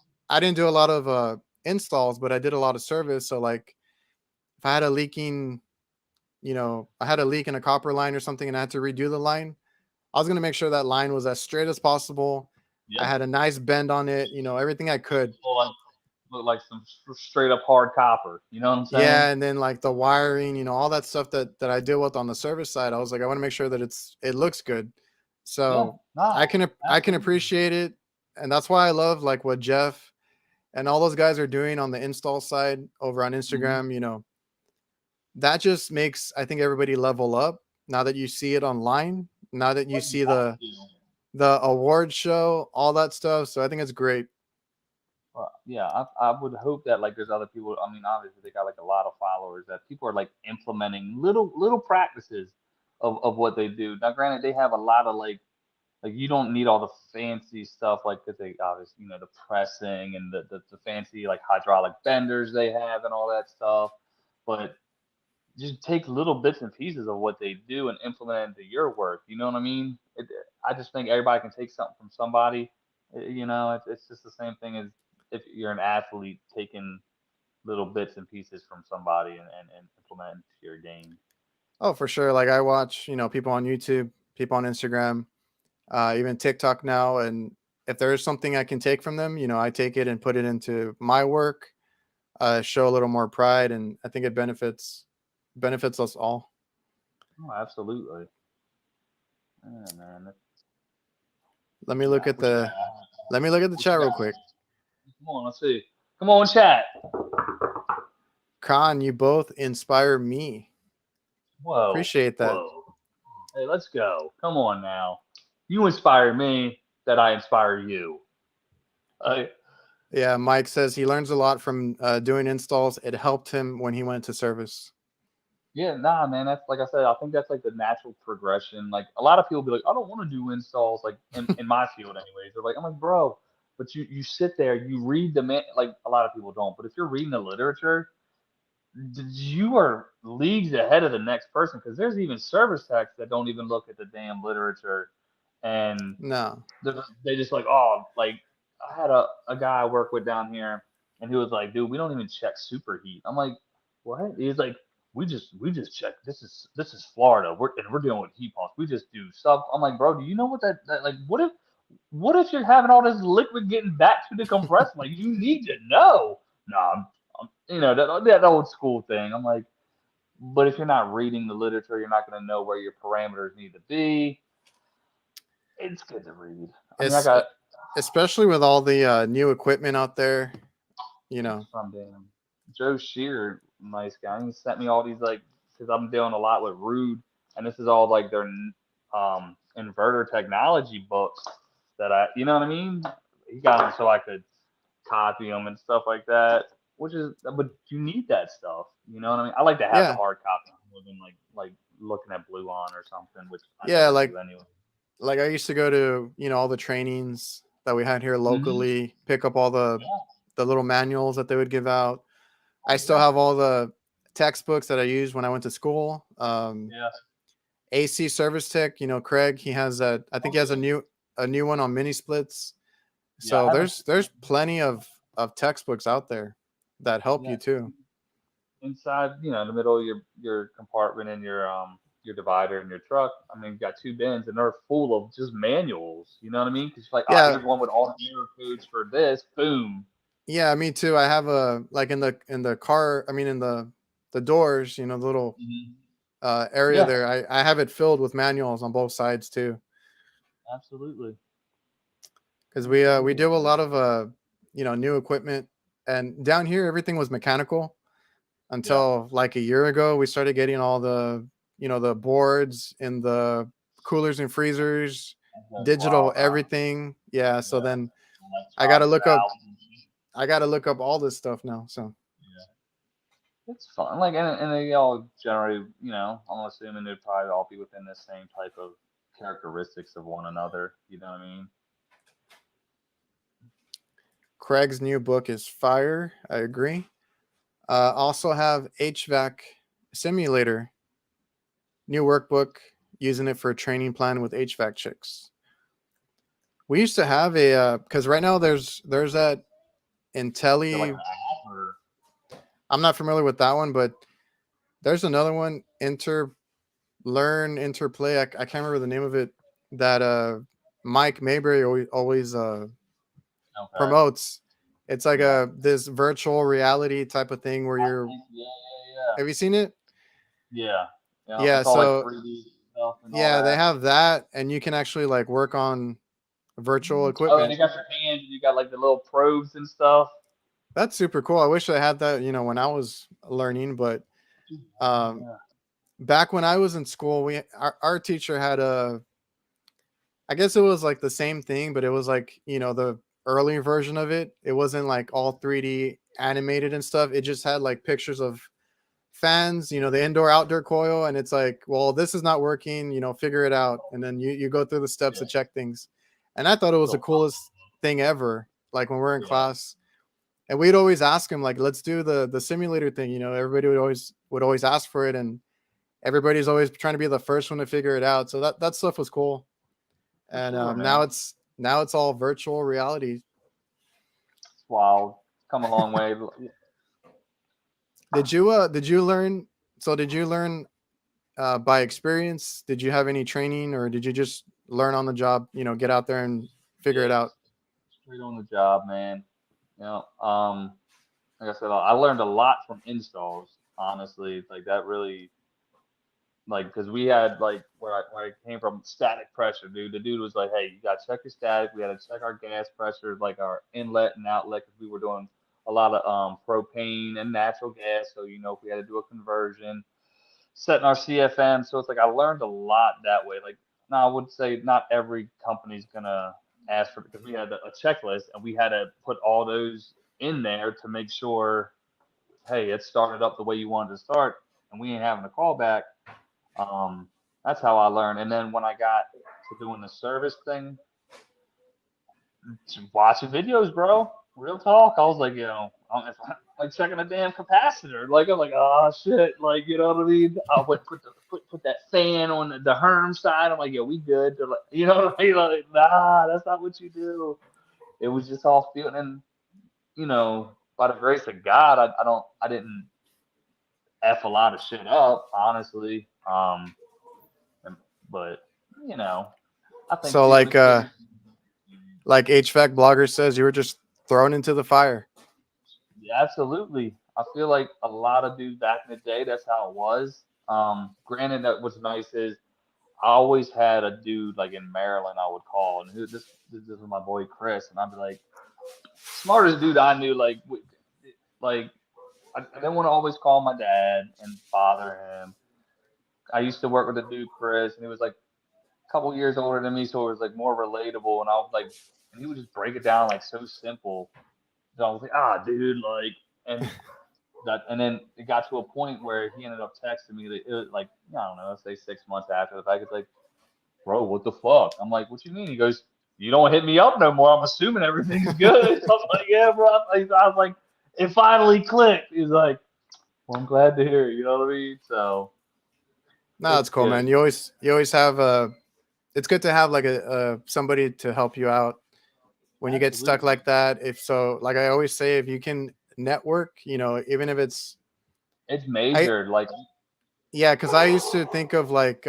Speaker 1: didn't do a lot of installs, but I did a lot of service. So like if I had a leaking, I had a leak in a copper line or something and I had to redo the line, I was going to make sure that line was as straight as possible. I
Speaker 2: Yep.
Speaker 1: had a nice bend on it, everything I could.
Speaker 2: Look like some straight up hard copper. You know what I'm saying?
Speaker 1: Yeah, and then like the wiring, all that stuff that I deal with on the service side, I was like, I want to make sure that it looks good.
Speaker 2: Yeah.
Speaker 1: So
Speaker 2: Nah.
Speaker 1: I can
Speaker 2: Absolutely.
Speaker 1: appreciate it, and that's why I love like what Jeff and all those guys are doing on the install side over on
Speaker 2: Mm-hmm.
Speaker 1: Instagram. That just makes, I think, everybody level up now that you see it online. Now that you
Speaker 2: Well, you
Speaker 1: see
Speaker 2: have
Speaker 1: the
Speaker 2: to.
Speaker 1: award show, all that stuff. So I think it's great.
Speaker 2: Yeah, I would hope that like there's other people. I mean, obviously they got like a lot of followers that people are like implementing little practices of what they do. Now, granted, they have a lot of like you don't need all the fancy stuff like that they obviously the pressing and the fancy like hydraulic benders they have and all that stuff, but just take little bits and pieces of what they do and implement it into your work. You know what I mean? I just think everybody can take something from somebody. It's just the same thing as if you're an athlete taking little bits and pieces from somebody and implement into your game.
Speaker 1: Oh, for sure. Like I watch, people on YouTube, people on Instagram, even TikTok now, and if there is something I can take from them, I take it and put it into my work. Show a little more pride, and I think it benefits us all.
Speaker 2: Oh, absolutely. Yeah, man.
Speaker 1: Let me look
Speaker 2: Yeah,
Speaker 1: at
Speaker 2: what you got?
Speaker 1: the
Speaker 2: What
Speaker 1: chat
Speaker 2: you
Speaker 1: real
Speaker 2: got?
Speaker 1: quick.
Speaker 2: Come on, let's see. Come on, chat.
Speaker 1: Khan, you both inspire me.
Speaker 2: Whoa,
Speaker 1: Appreciate that.
Speaker 2: whoa. Hey, let's go. Come on now. You inspire me that I inspire you. Uh,
Speaker 1: Yeah, Mike says he learns a lot from doing installs. It helped him when he went to service.
Speaker 2: yeah, nah, man. That's like I said. I think that's like the natural progression. Like a lot of people be like, I don't want to do installs. Like in my field, anyways. They're like, I'm like, bro, but you sit there, you read the man. Like a lot of people don't. But if you're reading the literature, you are leagues ahead of the next person because there's even service techs that don't even look at the damn literature and
Speaker 1: No.
Speaker 2: they just like, oh, like I had a guy I work with down here, and he was like, "Dude, we don't even check superheat." I'm like, "What?" He's like, "We just check. This is Florida. We're dealing with heat pumps. We just do stuff." I'm like, "Bro, do you know what that like? What if you're having all this liquid getting back to the compressor? Like, you need to know." No, that old school thing. I'm like, but if you're not reading the literature, you're not going to know where your parameters need to be. It's good to read. I mean, I
Speaker 1: It's
Speaker 2: got
Speaker 1: especially with all the new equipment out there, you know.
Speaker 2: from damn Joe Shear, nice guy. He sent me all these like because I'm dealing a lot with Rude, and this is all like their inverter technology books that you know what I mean. He got them so I could copy them and stuff like that. But you need that stuff. You know what I mean? I like to have the
Speaker 1: Yeah,
Speaker 2: hard copy more than like looking at Blue On or something, which I
Speaker 1: yeah,
Speaker 2: never do anyway.
Speaker 1: like I used to go to, all the trainings that we had here
Speaker 2: Hmm.
Speaker 1: locally, pick up all
Speaker 2: Yeah,
Speaker 1: the little manuals that they would give out. I
Speaker 2: oh
Speaker 1: still
Speaker 2: yeah,
Speaker 1: have all the textbooks that I used when I went to school.
Speaker 2: yeah,
Speaker 1: AC Service Tech, Craig, he has that. I think
Speaker 2: oh
Speaker 1: he has
Speaker 2: yeah,
Speaker 1: a new one on mini splits.
Speaker 2: yeah. I
Speaker 1: So
Speaker 2: haven't.
Speaker 1: there's plenty of textbooks out there that help
Speaker 2: Yeah,
Speaker 1: you too.
Speaker 2: inside, in the middle of your compartment and your divider in your truck. I mean, you got two bins and they're full of just manuals. You know what I mean? Because like,
Speaker 1: Yeah,
Speaker 2: here's one with all the error codes for this. Boom.
Speaker 1: yeah, me too. I have a like in the car. I mean, in the doors, the little
Speaker 2: Hmm.
Speaker 1: area
Speaker 2: Yeah,
Speaker 1: there. I have it filled with manuals on both sides too,
Speaker 2: absolutely,
Speaker 1: because we
Speaker 2: absolutely.
Speaker 1: do a lot of new equipment, and down here everything was mechanical
Speaker 2: Yeah,
Speaker 1: until like a year ago. We started getting all the the boards and the coolers and freezers,
Speaker 2: that's
Speaker 1: digital
Speaker 2: wild, huh?
Speaker 1: everything. Yeah, so
Speaker 2: Yeah,
Speaker 1: then I got to
Speaker 2: electronic
Speaker 1: look up.
Speaker 2: valves.
Speaker 1: I got to look up all this stuff now. So
Speaker 2: Yeah, it's fun. Like, and they all generally, I'm assuming they'd probably all be within the same type of characteristics of one another. You know what I mean?
Speaker 1: Craig's new book is fire. I agree. Also have HVAC simulator, new workbook, using it for a training plan with HVAC chicks. We used to have a because right now there's that
Speaker 2: Is it like an
Speaker 1: Intelli.
Speaker 2: app or?
Speaker 1: I'm not familiar with that one, but there's another one, Interplay. I can't remember the name of it, that Mike Mayberry always
Speaker 2: Okay.
Speaker 1: promotes. It's like
Speaker 2: Yeah.
Speaker 1: a this virtual reality type of thing where
Speaker 2: I
Speaker 1: you're.
Speaker 2: think, yeah.
Speaker 1: Have you seen it?
Speaker 2: Yeah. Yeah.
Speaker 1: Yeah.
Speaker 2: It's all like
Speaker 1: So
Speaker 2: 3D stuff and all
Speaker 1: yeah, they
Speaker 2: that.
Speaker 1: have that, and you can actually like work on virtual
Speaker 2: Oh, and
Speaker 1: equipment.
Speaker 2: you got your hands and you got like the little probes and stuff.
Speaker 1: That's super cool. I wish I had that, when I was learning, but um,
Speaker 2: Yeah.
Speaker 1: back when I was in school, our teacher had I guess it was like the same thing, but it was like, the early version of it. It wasn't like all 3D animated and stuff. It just had like pictures of fans, the indoor outdoor coil, and it's like, well, this is not working, figure it out. And then you go through the steps to
Speaker 2: Yeah.
Speaker 1: check things. And I thought it was the
Speaker 2: Real fun.
Speaker 1: coolest thing ever. Like when we're in
Speaker 2: Yeah.
Speaker 1: class, and we'd always ask him like, let's do the simulator thing. Everybody would always ask for it, and everybody's always trying to be the first one to figure it out. So that stuff was cool.
Speaker 2: For
Speaker 1: And
Speaker 2: sure,
Speaker 1: now
Speaker 2: man.
Speaker 1: it's all virtual reality.
Speaker 2: It's wild. It's come a long way.
Speaker 1: Did you learn? So did you learn by experience? Did you have any training, or did you just learn on the job? Get out there and figure it
Speaker 2: Yeah.
Speaker 1: out.
Speaker 2: Straight on the job, man. Like I said, I learned a lot from installs. Honestly, like that really like because we had like where I came from static pressure, dude. The dude was like, "Hey, you got to check your static. We had to check our gas pressure, like our inlet and outlet, because we were doing a lot of propane and natural gas. So if we had to do a conversion, setting our CFM. So it's like I learned a lot that way. Like now, I would say not every company's gonna ask for because we had a checklist and we had to put all those in there to make sure, hey, it started up the way you wanted to start, and we ain't having a callback. um, that's how I learned. And then when I got to doing the service thing, watching videos, bro. Real talk. I was like, if I, like checking a damn capacitor. Like I'm like, oh shit. Like you know what I mean? I would put that fan on the Herm side. I'm like, yeah, we good. They're like, you know what I mean? Like, nah, that's not what you do. it was just all feeling. And you know, by the grace of God, I didn't f a lot of shit up, honestly. And, but you know, I think
Speaker 1: So
Speaker 2: people just get.
Speaker 1: like HVAC blogger says, you were just thrown into the fire.
Speaker 2: Yeah, absolutely. I feel like a lot of dudes back in the day, that's how it was. Granted, that what's nice is I always had a dude like in Maryland I would call, and this was my boy Chris, and I'd be like, smartest dude I knew, like I didn't want to always call my dad and bother him. I used to work with a dude Chris, and he was like a couple years older than me, so it was like more relatable, and I was like, and he would just break it down like so simple. So I was like, dude, like, and and then it got to a point where he ended up texting me that it was like, I don't know, let's say 6 months after the fact. It's like, bro, what the fuck? I'm like, what you mean? He goes, you don't hit me up no more. I'm assuming everything's good. So I was like, yeah, bro. I was like, it finally clicked. He's like, well, I'm glad to hear it. You know what I mean? So
Speaker 1: No,
Speaker 2: it's
Speaker 1: it's cool,
Speaker 2: good.
Speaker 1: man. You always have it's good to have like a somebody to help you out when you get stuck
Speaker 2: Absolutely.
Speaker 1: like that. If so, like I always say, if you can network, even if it's
Speaker 2: It's
Speaker 1: I
Speaker 2: major. Like,
Speaker 1: yeah, because I used to think of like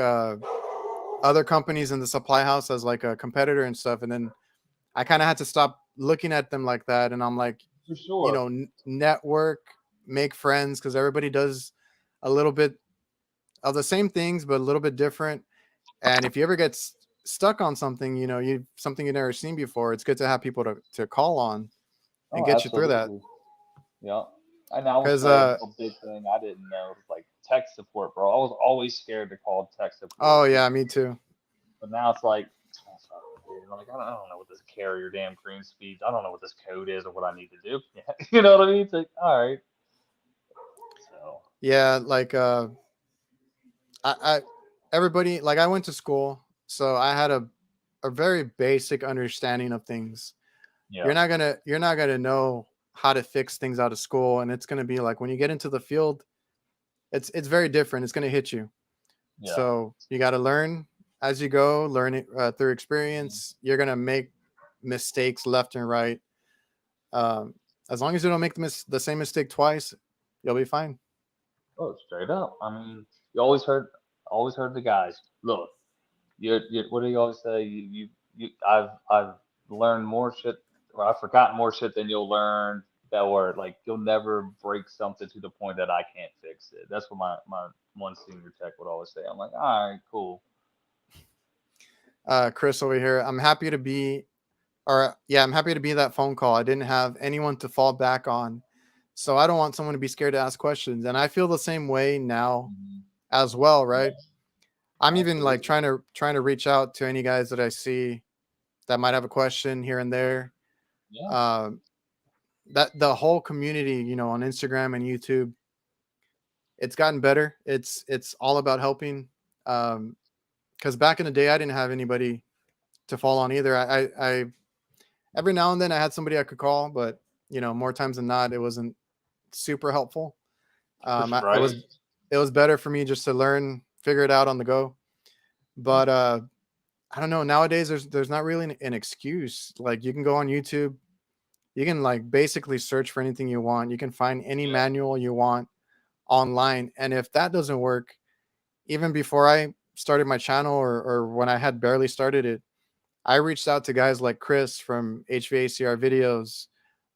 Speaker 1: other companies in the supply house as like a competitor and stuff, and then I kind of had to stop looking at them like that. And I'm like,
Speaker 2: for sure.
Speaker 1: network, make friends, because everybody does a little bit of the same things, but a little bit different. And if you ever get stuck on something, you something you've never seen before, it's good to have people to call on and
Speaker 2: Oh,
Speaker 1: get you through that.
Speaker 2: absolutely. Yeah. And I will
Speaker 1: Because
Speaker 2: say a big thing I didn't know was like tech support, bro. I was always scared to call tech support
Speaker 1: oh
Speaker 2: because,
Speaker 1: yeah, me too.
Speaker 2: but now it's like, oh, fuck, dude. Like, I don't know what this carrier damn green speeds. I don't know what this code is or what I need to do. Yeah. You know what I mean? It's like, all right. So,
Speaker 1: Yeah, like I everybody, like I went to school, so I had a very basic understanding of things.
Speaker 2: yeah.
Speaker 1: You're not gonna know how to fix things out of school, and it's gonna be like when you get into the field, it's very different. It's gonna hit you.
Speaker 2: Yeah.
Speaker 1: So you got to learn as you go, learn it through experience. You're gonna make mistakes left and right. Um, as long as you don't make the same mistake twice, you'll be fine.
Speaker 2: Oh, straight up. I mean, you always heard the guys. Look, what do you always say? I've learned more shit, or I've forgotten more shit than you'll learn. That were like, you'll never break something to the point that I can't fix it. That's what my one senior tech would always say. I'm like, all right, cool.
Speaker 1: Chris over here. I'm happy to be that phone call. I didn't have anyone to fall back on, so I don't want someone to be scared to ask questions. And I feel the same way now
Speaker 2: Hmm.
Speaker 1: as well, right?
Speaker 2: Yeah,
Speaker 1: I'm even like
Speaker 2: absolutely.
Speaker 1: trying to reach out to any guys that I see that might have a question here and there.
Speaker 2: Yeah.
Speaker 1: Um, that the whole community, on Instagram and YouTube, it's gotten better. It's all about helping. Because back in the day, I didn't have anybody to fall on either. I every now and then I had somebody I could call, but more times than not, it wasn't super helpful. It
Speaker 2: Right.
Speaker 1: was better for me just to learn, figure it out on the go. But I don't know. Nowadays, there's not really an excuse. Like you can go on YouTube, you can like basically search for anything you want. You can find any
Speaker 2: Yeah.
Speaker 1: manual you want online, and if that doesn't work, even before I started my channel or when I had barely started it, I reached out to guys like Chris from HVACR videos,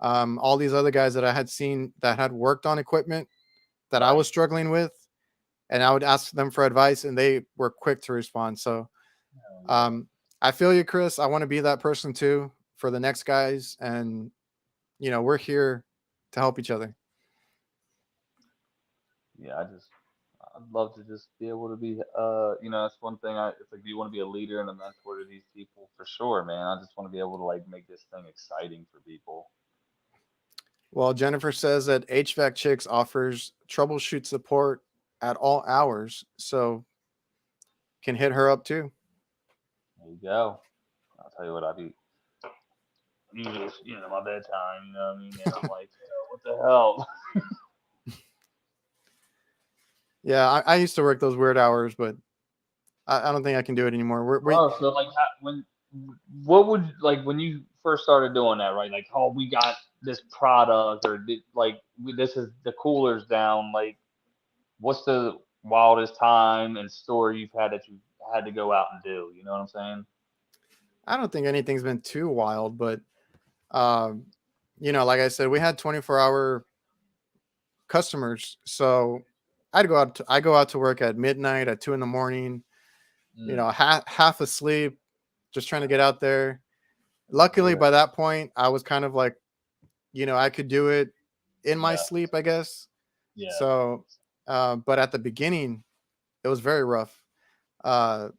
Speaker 1: all these other guys that I had seen that had worked on equipment that I
Speaker 2: Right.
Speaker 1: was struggling with, and I would ask them for advice, and they were quick to respond. So
Speaker 2: Hell yeah.
Speaker 1: um, I feel you, Chris. I want to be that person too for the next guys, and we're here to help each other.
Speaker 2: Yeah. I'd love to just be able to be, that's one thing. It's like, do you want to be a leader and a mentor to these people? For sure, man. I just want to be able to like make this thing exciting for people.
Speaker 1: Well, Jennifer says that HVAC Chicks offers troubleshoot support at all hours, so can hit her up too.
Speaker 2: There you go. I'll tell you what, I be usually, my bedtime. You know what I mean? And I'm like, what the hell?
Speaker 1: Yeah, I used to work those weird hours, but I don't think I can do it anymore. We
Speaker 2: Bro, so like, what would like when you first started doing that, right? Like, oh, we got this product, or this is the cooler's down. Like, what's the wildest time and story you've had that you had to go out and do? You know what I'm saying?
Speaker 1: I don't think anything's been too wild, but um, like I said, we had 24-hour customers, so I go out to work at midnight, at 2 in the morning.
Speaker 2: Mm,
Speaker 1: Half asleep, just trying to get out there. Luckily,
Speaker 2: yeah,
Speaker 1: by that point, I was kind of like, I could do it in my
Speaker 2: yeah,
Speaker 1: sleep, I guess.
Speaker 2: yeah,
Speaker 1: So, but at the beginning, it was very rough. Uh,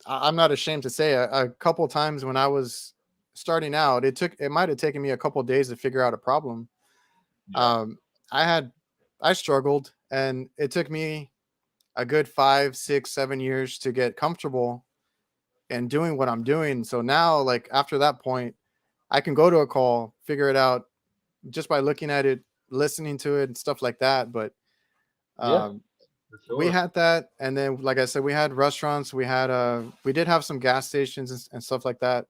Speaker 1: I'm not ashamed to say a couple times when I was starting out, it might have taken me a couple days to figure out a problem.
Speaker 2: yeah,
Speaker 1: Um, I struggled, and it took me a good 5, 6, 7 years to get comfortable and doing what I'm doing. So now, like after that point, I can go to a call, figure it out just by looking at it, listening to it, and stuff like that. But
Speaker 2: yeah,
Speaker 1: um,
Speaker 2: for
Speaker 1: we
Speaker 2: sure.
Speaker 1: had that, and then like I said, we had restaurants, we did have some gas stations and stuff like that.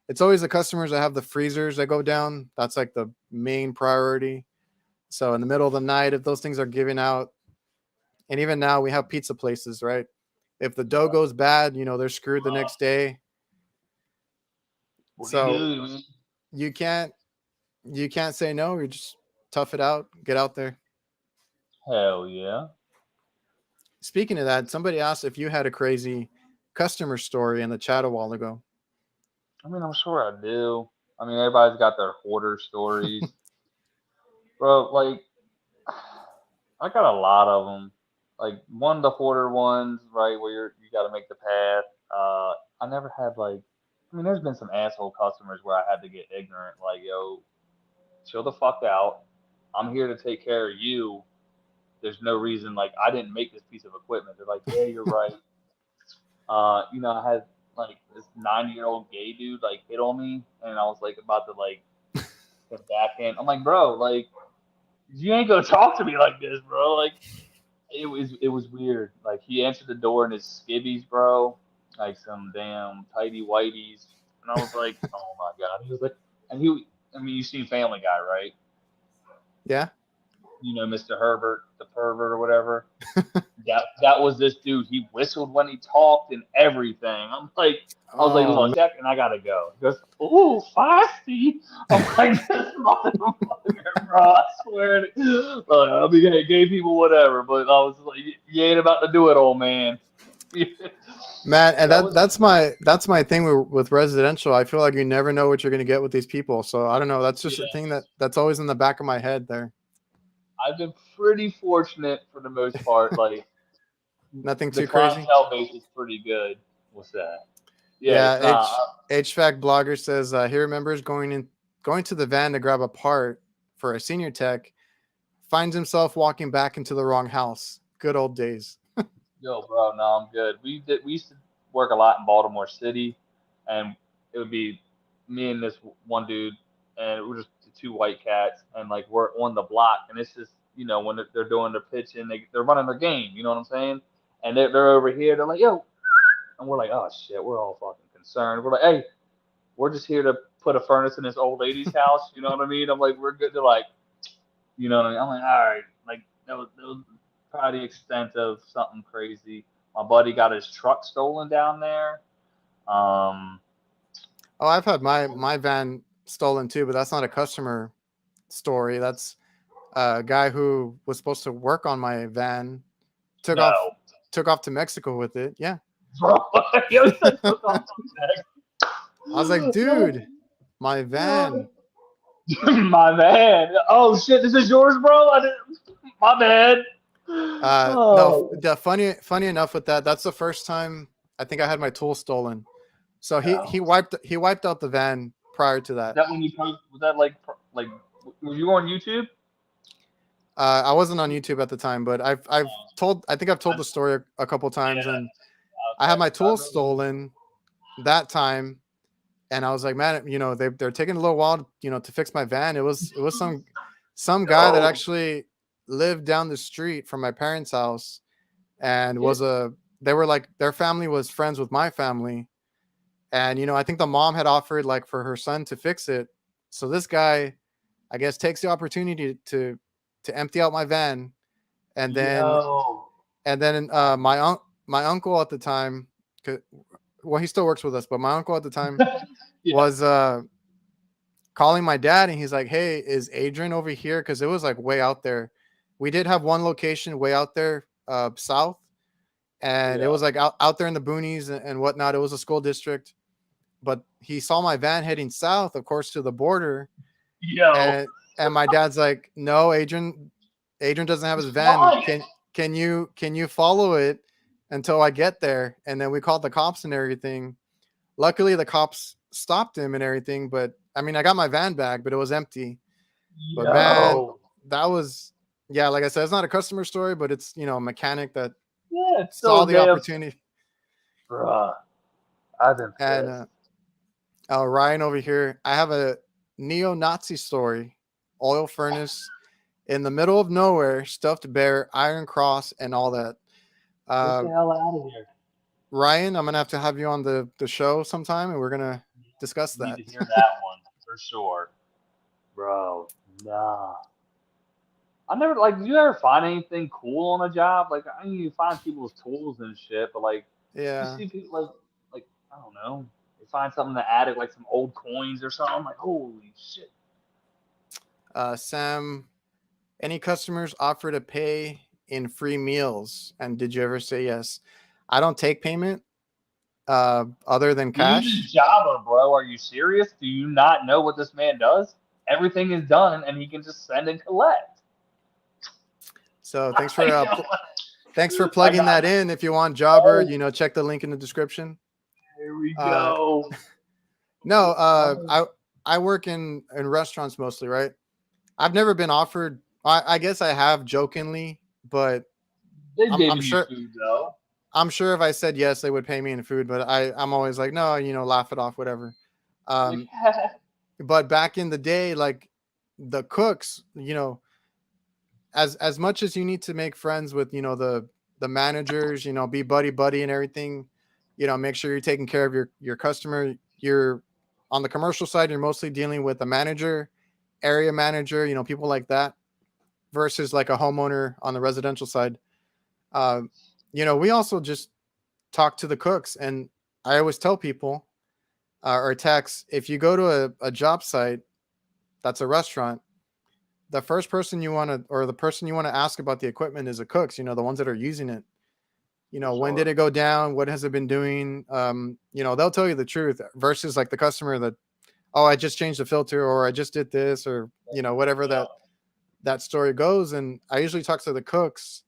Speaker 1: It's always the customers that have the freezers that go down. That's like the main priority. So in the middle of the night, if those things are giving out, and even now we have pizza places, right? If the dough
Speaker 2: Yeah.
Speaker 1: goes bad, they're screwed the
Speaker 2: Uh,
Speaker 1: next day.
Speaker 2: what do you
Speaker 1: So
Speaker 2: do? Man?
Speaker 1: you can't you can't say no. You just tough it out, get out there.
Speaker 2: Hell yeah.
Speaker 1: Speaking of that, somebody asked if you had a crazy customer story in the chat a while ago.
Speaker 2: I mean, I'm sure I do. I mean, everybody's got their hoarder stories, bro. Like, I got a lot of them. Like one of the hoarder ones, right, where you got to make the path. I never had like, I mean, there's been some asshole customers where I had to get ignorant, like, yo, chill the fuck out. I'm here to take care of you. There's no reason, like, I didn't make this piece of equipment. They're like, yeah, you're right. I had like this 90-year-old gay dude like hit on me, and I was like about to like get backhand. I'm like, bro, like you ain't gonna talk to me like this, bro. Like it was weird. Like he answered the door in his skivvies, bro, like some damn tidy whiteys, and I was like, oh my god. He was like, and he, I mean, you seen Family Guy, right?
Speaker 1: Yeah.
Speaker 2: Mr. Herbert, the pervert or whatever. That was this dude. He whistled when he talked and everything. I was like,
Speaker 1: Oh,
Speaker 2: look, second, I gotta go. He goes, ooh, feisty. I'm like, this motherfucker, bro. I swear. Look, I mean, hey, gay people, whatever, but I was like, you ain't about to do it, old man.
Speaker 1: man, and
Speaker 2: That was
Speaker 1: that's my thing with residential. I feel like you never know what you're gonna get with these people. So I don't know. That's just a thing
Speaker 2: yes.
Speaker 1: that's always in the back of my head there.
Speaker 2: I've been pretty fortunate for the most part. Like
Speaker 1: Nothing
Speaker 2: the
Speaker 1: too crazy.
Speaker 2: clientele base is pretty good. What's that? Yeah,
Speaker 1: Yeah,
Speaker 2: it's not.
Speaker 1: HVAC blogger says he remembers going to the van to grab a part for a senior tech, finds himself walking back into the wrong house. Good old days.
Speaker 2: Yo, bro, no, I'm good. We used to work a lot in Baltimore City, and it would be me and this one dude, and it was just the two white cats, and like we're on the block, and it's just when they're doing their pitching, they're running their game, you know what I'm saying? And they're over here, they're like, yo, and we're like, oh shit, we're all fucking concerned. We're like, hey, we're just here to put a furnace in this old lady's house, you know what I mean? I'm like, we're good. They're like, you know what I mean? I'm like, all right, like that was probably the extent of something crazy. My buddy got his truck stolen down there. Um,
Speaker 1: Oh, I've had my van stolen too, but that's not a customer story. That's a guy who was supposed to work on my van took off
Speaker 2: no,
Speaker 1: took off to Mexico with it. Yeah.
Speaker 2: bro, yo, that took off
Speaker 1: I was like, dude, my van.
Speaker 2: my man. Oh shit, this is yours, bro. My bad.
Speaker 1: No,
Speaker 2: Oh,
Speaker 1: funny enough with that, that's the first time I think I had my tool stolen. So he
Speaker 2: no.
Speaker 1: he wiped out the van prior to
Speaker 2: Is
Speaker 1: that.
Speaker 2: that when you post? Was that like? Were you on YouTube?
Speaker 1: I wasn't on YouTube at the time, but I think I've told the story a couple times,
Speaker 2: Yeah.
Speaker 1: and I had
Speaker 2: Okay.
Speaker 1: my
Speaker 2: I
Speaker 1: tools
Speaker 2: remember.
Speaker 1: stolen that time, and I was like, man, they're taking a little while, to fix my van. It was some guy that
Speaker 2: Yo.
Speaker 1: actually lived down the street from my parents' house, and
Speaker 2: Yeah.
Speaker 1: they were like, their family was friends with my family, And I think the mom had offered like for her son to fix it. So this guy, I guess, takes the opportunity to empty out my van, and then
Speaker 2: Yo.
Speaker 1: my uncle at the time, well, he still works with us, but my uncle at the time
Speaker 2: Yeah.
Speaker 1: was calling my dad, and he's like, "Hey, is Adrian over here?" Because it was like way out there. We did have one location way out there, south, and it
Speaker 2: Yeah.
Speaker 1: was like out there in the boonies and whatnot. It was a school district, but he saw my van heading south, of course, to the border,
Speaker 2: Yo.
Speaker 1: and my dad's like, "No, Adrian doesn't have his
Speaker 2: It's
Speaker 1: van.
Speaker 2: flying.
Speaker 1: Can you follow it until I get there?" And then we called the cops and everything. Luckily, the cops stopped him and everything, but I mean, I got my van back, but it was empty. But man,
Speaker 2: Yo.
Speaker 1: that was, yeah, like I said, it's not a customer story, but it's a mechanic that
Speaker 2: Yeah, it's
Speaker 1: saw
Speaker 2: still
Speaker 1: the
Speaker 2: damn.
Speaker 1: opportunity.
Speaker 2: Bruh. I've been
Speaker 1: And
Speaker 2: pissed.
Speaker 1: Ryan over here, I have a neo-Nazi story: oil furnace in the middle of nowhere, stuffed bear, Iron Cross, and all that.
Speaker 2: Get
Speaker 1: Uh,
Speaker 2: the hell out of here.
Speaker 1: Ryan, I'm gonna have to have you on the show sometime, and we're gonna discuss
Speaker 2: Need
Speaker 1: that.
Speaker 2: to hear that one for sure. Bro, nah. I never like. Did you ever find anything cool on a job? Like, I mean, you find people's tools and shit, but like, you
Speaker 1: Yeah.
Speaker 2: see people like I don't know. They find something in the attic, like some old coins or something. I'm like, holy shit.
Speaker 1: Sam, any customers offer to pay in free meals, and did you ever say yes? I don't take payment, other than
Speaker 2: Dude is
Speaker 1: cash.
Speaker 2: Jabba, bro. Are you serious? Do you not know what this man does? Everything is done, and he can just send and collect.
Speaker 1: So thanks for
Speaker 2: I
Speaker 1: plugging
Speaker 2: got
Speaker 1: that in. If you want Jobber,
Speaker 2: oh,
Speaker 1: check the link in the description.
Speaker 2: here we
Speaker 1: Uh,
Speaker 2: go.
Speaker 1: no,
Speaker 2: Oh,
Speaker 1: I work in restaurants mostly, right? I've never been offered. I guess I have jokingly, but
Speaker 2: they've
Speaker 1: I'm
Speaker 2: given you
Speaker 1: sure
Speaker 2: food though.
Speaker 1: I'm sure if I said yes, they would pay me in food. But I'm always like, no, laugh it off, whatever.
Speaker 2: Like,
Speaker 1: Um, but back in the day, like the cooks, as much as you need to make friends with the managers, be buddy buddy and everything, make sure you're taking care of your customer. You're on the commercial side, you're mostly dealing with a manager, area manager, people like that, versus like a homeowner on the residential side. uh, we also just talk to the cooks, and I always tell people, or text, if you go to a job site that's a restaurant, the first person you want to, or the person you want to ask about the equipment is the cooks, the ones that are using it.
Speaker 2: for
Speaker 1: When did
Speaker 2: sure.
Speaker 1: it go down? What has it been doing? They'll tell you the truth versus like the customer that, oh, I just changed the filter, or I just did this, or, whatever
Speaker 2: Yeah,
Speaker 1: that story goes. And I usually talk to the cooks.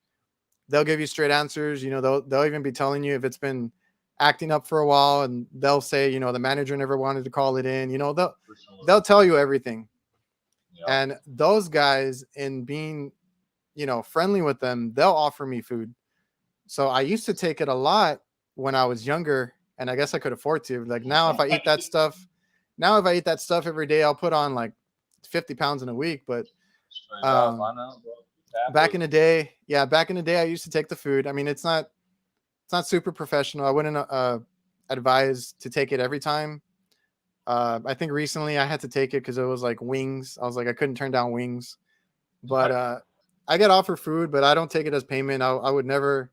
Speaker 1: They'll give you straight answers. They'll even be telling you if it's been acting up for a while, and they'll say, the manager never wanted to call it in.
Speaker 2: for sure.
Speaker 1: They'll tell you everything.
Speaker 2: Yeah.
Speaker 1: And those guys, in being, friendly with them, they'll offer me food. So I used to take it a lot when I was younger, and I guess I could afford to. Like now, if I eat that stuff every day, I'll put on like 50 pounds in a week. But
Speaker 2: Straight up, I
Speaker 1: um,
Speaker 2: know, bro. Happy.
Speaker 1: back in the day, I used to take the food. I mean, it's not super professional. I wouldn't advise to take it every time. I think recently I had to take it because it was like wings. I was like, I couldn't turn down wings. But I get offered food, but I don't take it as payment. I would never,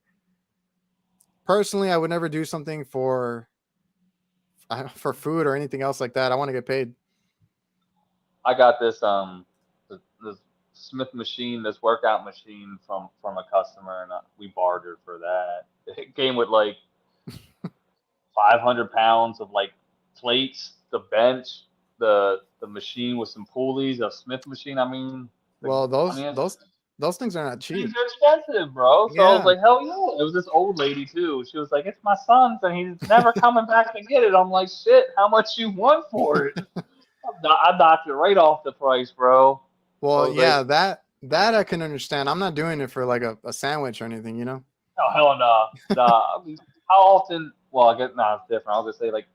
Speaker 1: personally, I would never do something for food or anything else like that. I want to get paid.
Speaker 2: I got this Smith machine, this workout machine from a customer, and we bartered for that. It came with like 500 pounds of like plates, the bench, the machine with some pulleys, a Smith machine. I mean,
Speaker 1: Well,
Speaker 2: I mean,
Speaker 1: those things are not
Speaker 2: things
Speaker 1: cheap.
Speaker 2: are expensive, bro. So I was
Speaker 1: Yeah.
Speaker 2: like, hell yeah. It was this old lady too. She was like, it's my son's and he's never coming back to get it. I'm like, shit, how much you want for it? I knocked it right off the price, bro. I
Speaker 1: Well,
Speaker 2: was like,
Speaker 1: yeah, that I can understand. I'm not doing it for like a sandwich or anything.
Speaker 2: oh hell no, nah. I mean, how often? Well, I guess nah, it's different. I'll just say like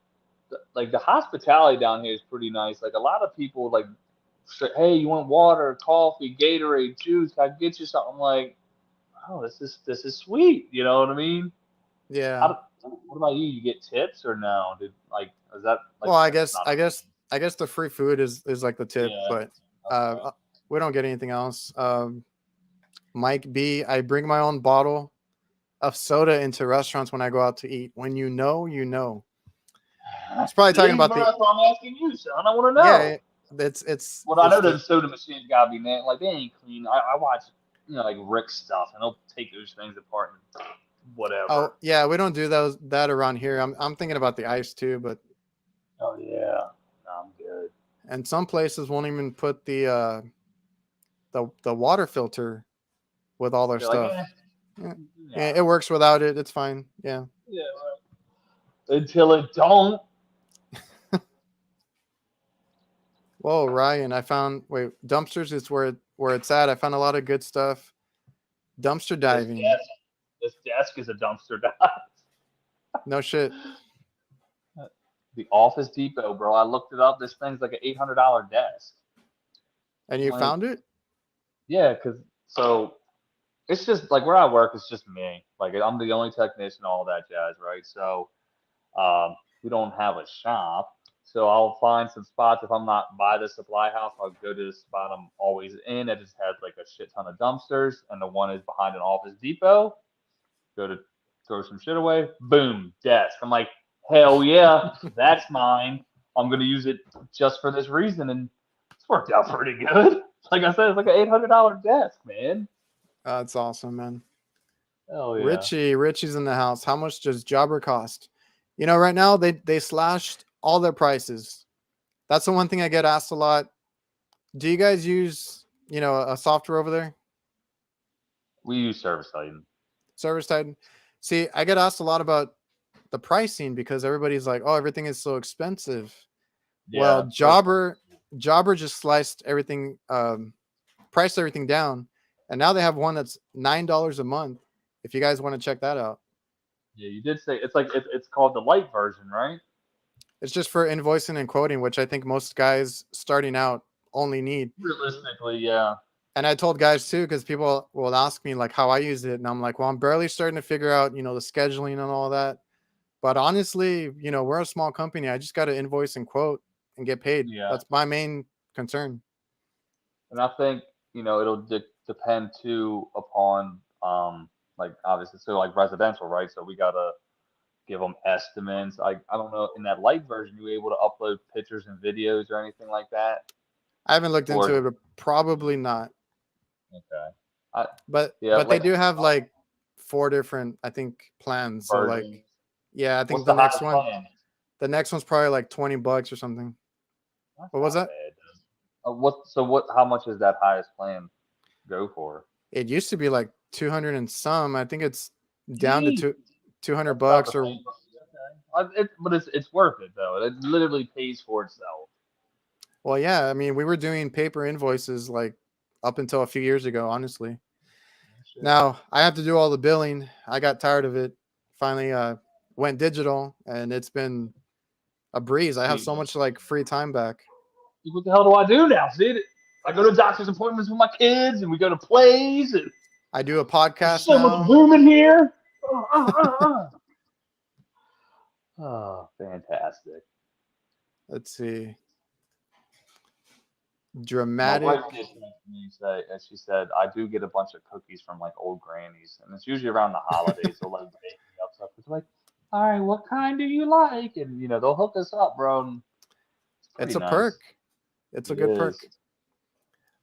Speaker 2: the hospitality down here is pretty nice. Like a lot of people like say, hey, you want water, coffee, Gatorade, juice? Can I get you something? I'm like, oh, this is sweet. You know what I mean?
Speaker 1: Yeah.
Speaker 2: What about you? You get tips or no? Is that like
Speaker 1: Well,
Speaker 2: that's not
Speaker 1: I guess the free food is like the tip,
Speaker 2: yeah.
Speaker 1: but
Speaker 2: Okay.
Speaker 1: we don't get anything else. Mike B, I bring my own bottle of soda into restaurants when I go out to eat. When you know, you know. He's probably talking
Speaker 2: See,
Speaker 1: about
Speaker 2: bro,
Speaker 1: the
Speaker 2: that's what I'm asking you, son. I want to
Speaker 1: yeah.
Speaker 2: know. Well, I
Speaker 1: It's
Speaker 2: know
Speaker 1: the
Speaker 2: those soda machines gotta be like they ain't clean. I watch like Rick stuff, and they'll take those things apart and
Speaker 1: oh
Speaker 2: whatever.
Speaker 1: yeah. We don't do that around here. I'm thinking about the ice too, but
Speaker 2: Oh yeah, no, I'm good.
Speaker 1: and some places won't even put the water filter with all their
Speaker 2: You're like,
Speaker 1: stuff. Yeah. Yeah,
Speaker 2: yeah,
Speaker 1: it works without it. It's fine. Yeah.
Speaker 2: yeah. Right. Until it don't.
Speaker 1: Whoa, Ryan, I found dumpsters is where it's at. I found a lot of good stuff. Dumpster
Speaker 2: This
Speaker 1: diving.
Speaker 2: desk, this desk is a dumpster dive.
Speaker 1: No shit.
Speaker 2: The Office Depot, bro. I looked it up. This thing's like an $800 desk.
Speaker 1: And
Speaker 2: I'm
Speaker 1: you
Speaker 2: like,
Speaker 1: found it?
Speaker 2: yeah, because so it's just like where I work, it's just me. Like I'm the only technician, all that jazz, right? So we don't have a shop. So I'll find some spots. If I'm not by the supply house, I'll go to the spot I'm always in. That just has like a shit ton of dumpsters, and the one is behind an Office Depot. Go to throw some shit away. Boom, desk. I'm like, hell yeah, that's mine. I'm gonna use it just for this reason, and it's worked out pretty good. Like I said, it's like an $800 desk, man.
Speaker 1: That's awesome, man.
Speaker 2: Hell yeah.
Speaker 1: Richie's in the house. How much does Jobber cost? You know, right now they slashed all their prices. That's the one thing I get asked a lot. Do you guys use, a software over there?
Speaker 2: We use Service Titan.
Speaker 1: Service Titan? See, I get asked a lot about the pricing because everybody's like, "Oh, everything is so expensive." Well,
Speaker 2: Yeah, Service Titan.
Speaker 1: Jobber just sliced everything, priced everything down, and now they have one that's $9 a month. If you guys want to check that out,
Speaker 2: Yeah, you did say it's like it's called the light version, right?
Speaker 1: it's just for invoicing and quoting, which I think most guys starting out only need.
Speaker 2: Realistically, yeah.
Speaker 1: And I told guys too, because people will ask me like how I use it, and I'm like, well, I'm barely starting to figure out, the scheduling and all that. But honestly, we're a small company. I just got to invoice and quote and get paid.
Speaker 2: Yeah.
Speaker 1: That's my main concern.
Speaker 2: And I think, it'll depend too upon like obviously so like residential, right? So we gotta give them estimates. I don't know in that light version you able to upload pictures and videos or anything like that?
Speaker 1: I haven't looked into
Speaker 2: Or
Speaker 1: it, but probably not.
Speaker 2: okay. I yeah,
Speaker 1: But they
Speaker 2: like
Speaker 1: do have like 4 different, I think, plans. So like,
Speaker 2: versions.
Speaker 1: yeah, I
Speaker 2: What's
Speaker 1: think
Speaker 2: the highest plan?
Speaker 1: the next one's probably like $20 or something.
Speaker 2: That's
Speaker 1: What was
Speaker 2: not
Speaker 1: that?
Speaker 2: bad. How much is that highest plan go for?
Speaker 1: It used to be like 200 and some. I think it's down to
Speaker 2: Jeez.
Speaker 1: 200
Speaker 2: That's about the
Speaker 1: bucks or
Speaker 2: same. Okay. But it's worth it though. It literally pays for itself.
Speaker 1: well, yeah. I mean, we were doing paper invoices like up until a few years ago, honestly.
Speaker 2: Shit.
Speaker 1: Now I have to do all the billing. I got tired of it. Finally, went digital, and it's been a breeze. I have so
Speaker 2: Seamless.
Speaker 1: much like free time back.
Speaker 2: What the hell do I do now? See, I go to doctor's appointments with my kids, and we go to plays, and
Speaker 1: I do a
Speaker 2: there's
Speaker 1: podcast
Speaker 2: so much
Speaker 1: now.
Speaker 2: room in here. Oh, fantastic.
Speaker 1: Let's see.
Speaker 2: My
Speaker 1: Dramatic.
Speaker 2: wife did to me say, and she said, I do get a bunch of cookies from like old grannies, and it's usually around the holidays. They'll like bake me up stuff. It's like, all right, what kind do you like? And they'll hook us up, bro. And it's
Speaker 1: It's
Speaker 2: pretty
Speaker 1: a perk.
Speaker 2: nice.
Speaker 1: It's a
Speaker 2: It
Speaker 1: good perk.
Speaker 2: is.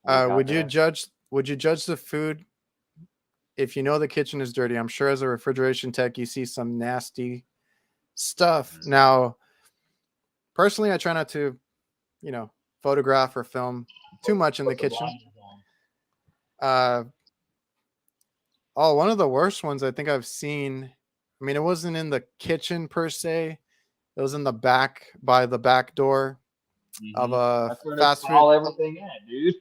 Speaker 2: What we got
Speaker 1: Would you
Speaker 2: there?
Speaker 1: judge? Would you judge the food if you know the kitchen is dirty? I'm sure as a refrigeration tech, you see some nasty stuff.
Speaker 2: Mhm.
Speaker 1: Now, personally, I try not to, photograph or film too much in the
Speaker 2: What's the
Speaker 1: kitchen.
Speaker 2: blinders on?
Speaker 1: One of the worst ones I think I've seen. I mean, it wasn't in the kitchen per se. It was in the back by the back door of a
Speaker 2: That's where they
Speaker 1: fast food
Speaker 2: call everything in, dude.